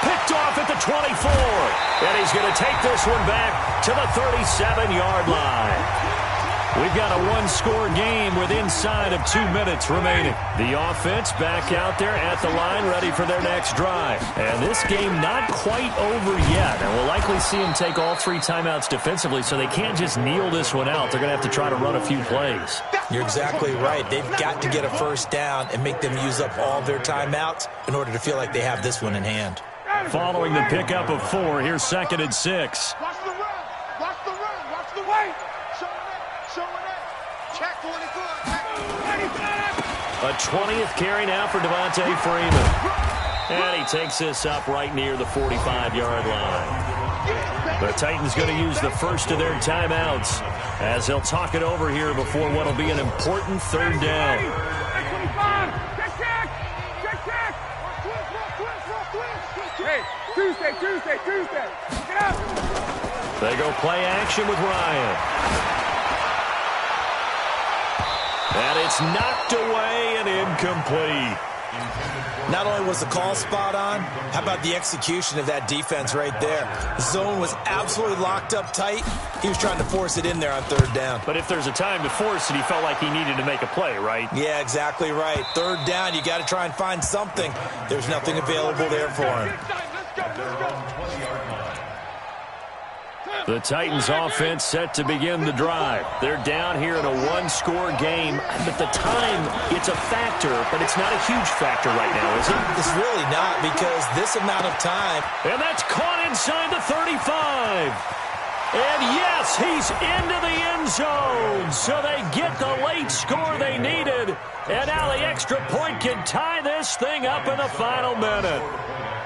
Picked off at the 24. And he's going to take this one back to the 37-yard line. We've got a one-score game with inside of 2 minutes remaining. The offense back out there at the line, ready for their next drive. And this game not quite over yet. And we'll likely see them take all 3 timeouts defensively, so they can't just kneel this one out. They're going to have to try to run a few plays. You're exactly right. They've got to get a first down and make them use up all their timeouts in order to feel like they have this one in hand. Following the pickup of 4, here's 2nd and 6. Watch the run. Watch the run. Watch the wait. Showing it. Check 24. A 20th carry now for Devontae Freeman. And he takes this up right near the 45-yard line. The Titans going to use the first of their timeouts as they'll talk it over here before what will be an important third down. Hey, Tuesday. Get up. They go play action with Ryan. And it's knocked away and incomplete. Not only was the call spot on, how about the execution of that defense right there? The zone was absolutely locked up tight. He was trying to force it in there on third down. But if there's a time to force it, he felt like he needed to make a play, right? Yeah, exactly right. Third down, you got to try and find something. There's nothing available there for him. The Titans offense set to begin the drive. They're down here in a one-score game, but the time, it's a factor, but it's not a huge factor right now, is it? It's really not, because this amount of time. And that's caught inside the 35. And yes, he's into the end zone. So they get the late score they needed. And now the extra point can tie this thing up in the final minute.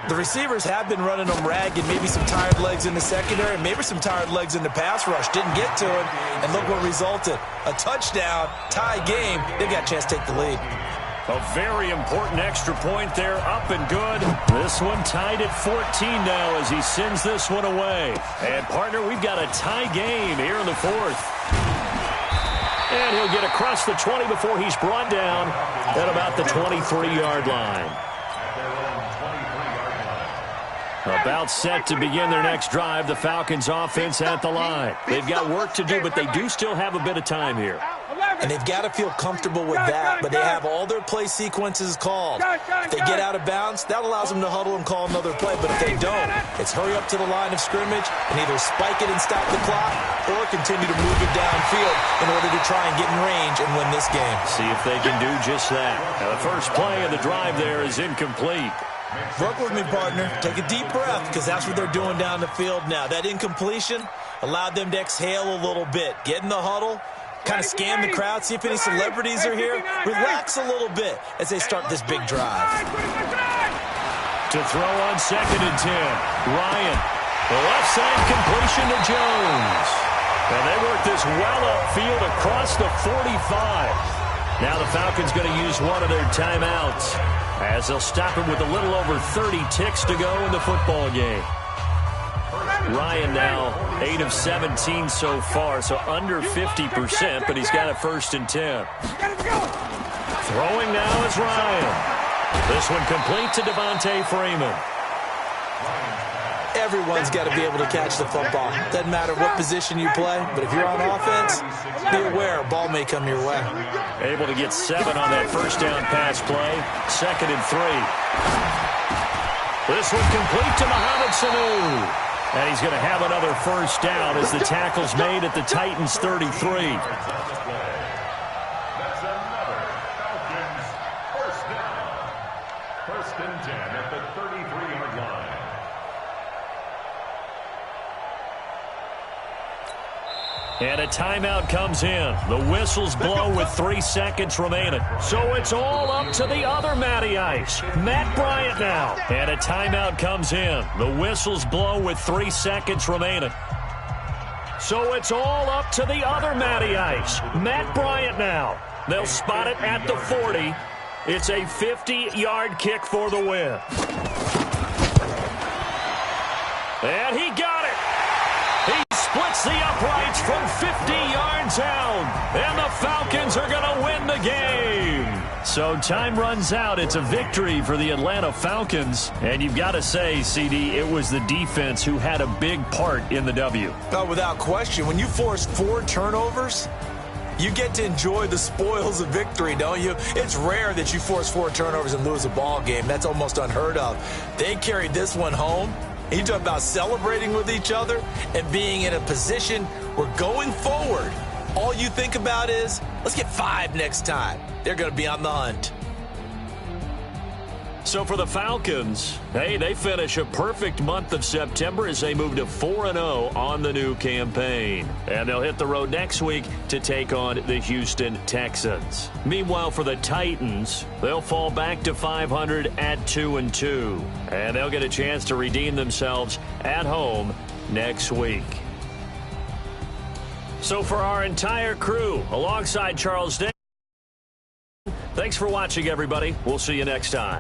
The receivers have been running them ragged, maybe some tired legs in the secondary, maybe some tired legs in the pass rush. Didn't get to him, and look what resulted. A touchdown, tie game. They got a chance to take the lead. A very important extra point there, up and good. This one tied at 14 now as he sends this one away. And, partner, we've got a tie game here in the fourth. And he'll get across the 20 before he's brought down at about the 23-yard line. About set to begin their next drive, the Falcons offense at the line. They've got work to do, but they do still have a bit of time here. And they've got to feel comfortable with that, but they have all their play sequences called. If they get out of bounds, that allows them to huddle and call another play, but if they don't, it's hurry up to the line of scrimmage and either spike it and stop the clock or continue to move it downfield in order to try and get in range and win this game. See if they can do just that. Now, the first play of the drive there is incomplete. Work with me, partner. Take a deep breath, because that's what they're doing down the field now. That incompletion allowed them to exhale a little bit. Get in the huddle, kind of scan the crowd, see if any celebrities are here. Relax a little bit as they start this big drive. To throw on 2nd and 10. Ryan, the left side completion to Jones. And they work this well upfield across the 45. Now the Falcons going to use one of their timeouts as they'll stop it with a little over 30 ticks to go in the football game. Ryan now 8 of 17 so far, so under 50%, but he's got a 1st and 10. Throwing now is Ryan. This one complete to Devontae Freeman. Everyone's got to be able to catch the football. Doesn't matter what position you play, but if you're on offense, be aware a ball may come your way. Able to get 7 on that 1st down pass play. 2nd and 3. This one complete to Mohamed Sanu. And he's going to have another 1st down as the tackle's made at the Titans' 33. That's another Falcons 1st down. 1st and 10 at the 33-yard line. And a timeout comes in. The whistles blow with 3 seconds remaining. So it's all up to the other Matty Ice, Matt Bryant now. And a timeout comes in. The whistles blow with 3 seconds remaining. So it's all up to the other Matty Ice, Matt Bryant now. They'll spot it at the 40. It's a 50-yard kick for the win. And he got it. He splits the uprights from 50 yards out. And the Falcons are going to win the game. So time runs out. It's a victory for the Atlanta Falcons. And you've got to say, CD, it was the defense who had a big part in the W. Oh, without question. When you force 4 turnovers, you get to enjoy the spoils of victory, don't you? It's rare that you force 4 turnovers and lose a ball game. That's almost unheard of. They carried this one home. You talk about celebrating with each other and being in a position where going forward, all you think about is, let's get 5 next time. They're going to be on the hunt. So for the Falcons, hey, they finish a perfect month of September as they move to 4-0 on the new campaign. And they'll hit the road next week to take on the Houston Texans. Meanwhile, for the Titans, they'll fall back to 500 at 2-2. And they'll get a chance to redeem themselves at home next week. So for our entire crew, alongside Charles Day, thanks for watching, everybody. We'll see you next time.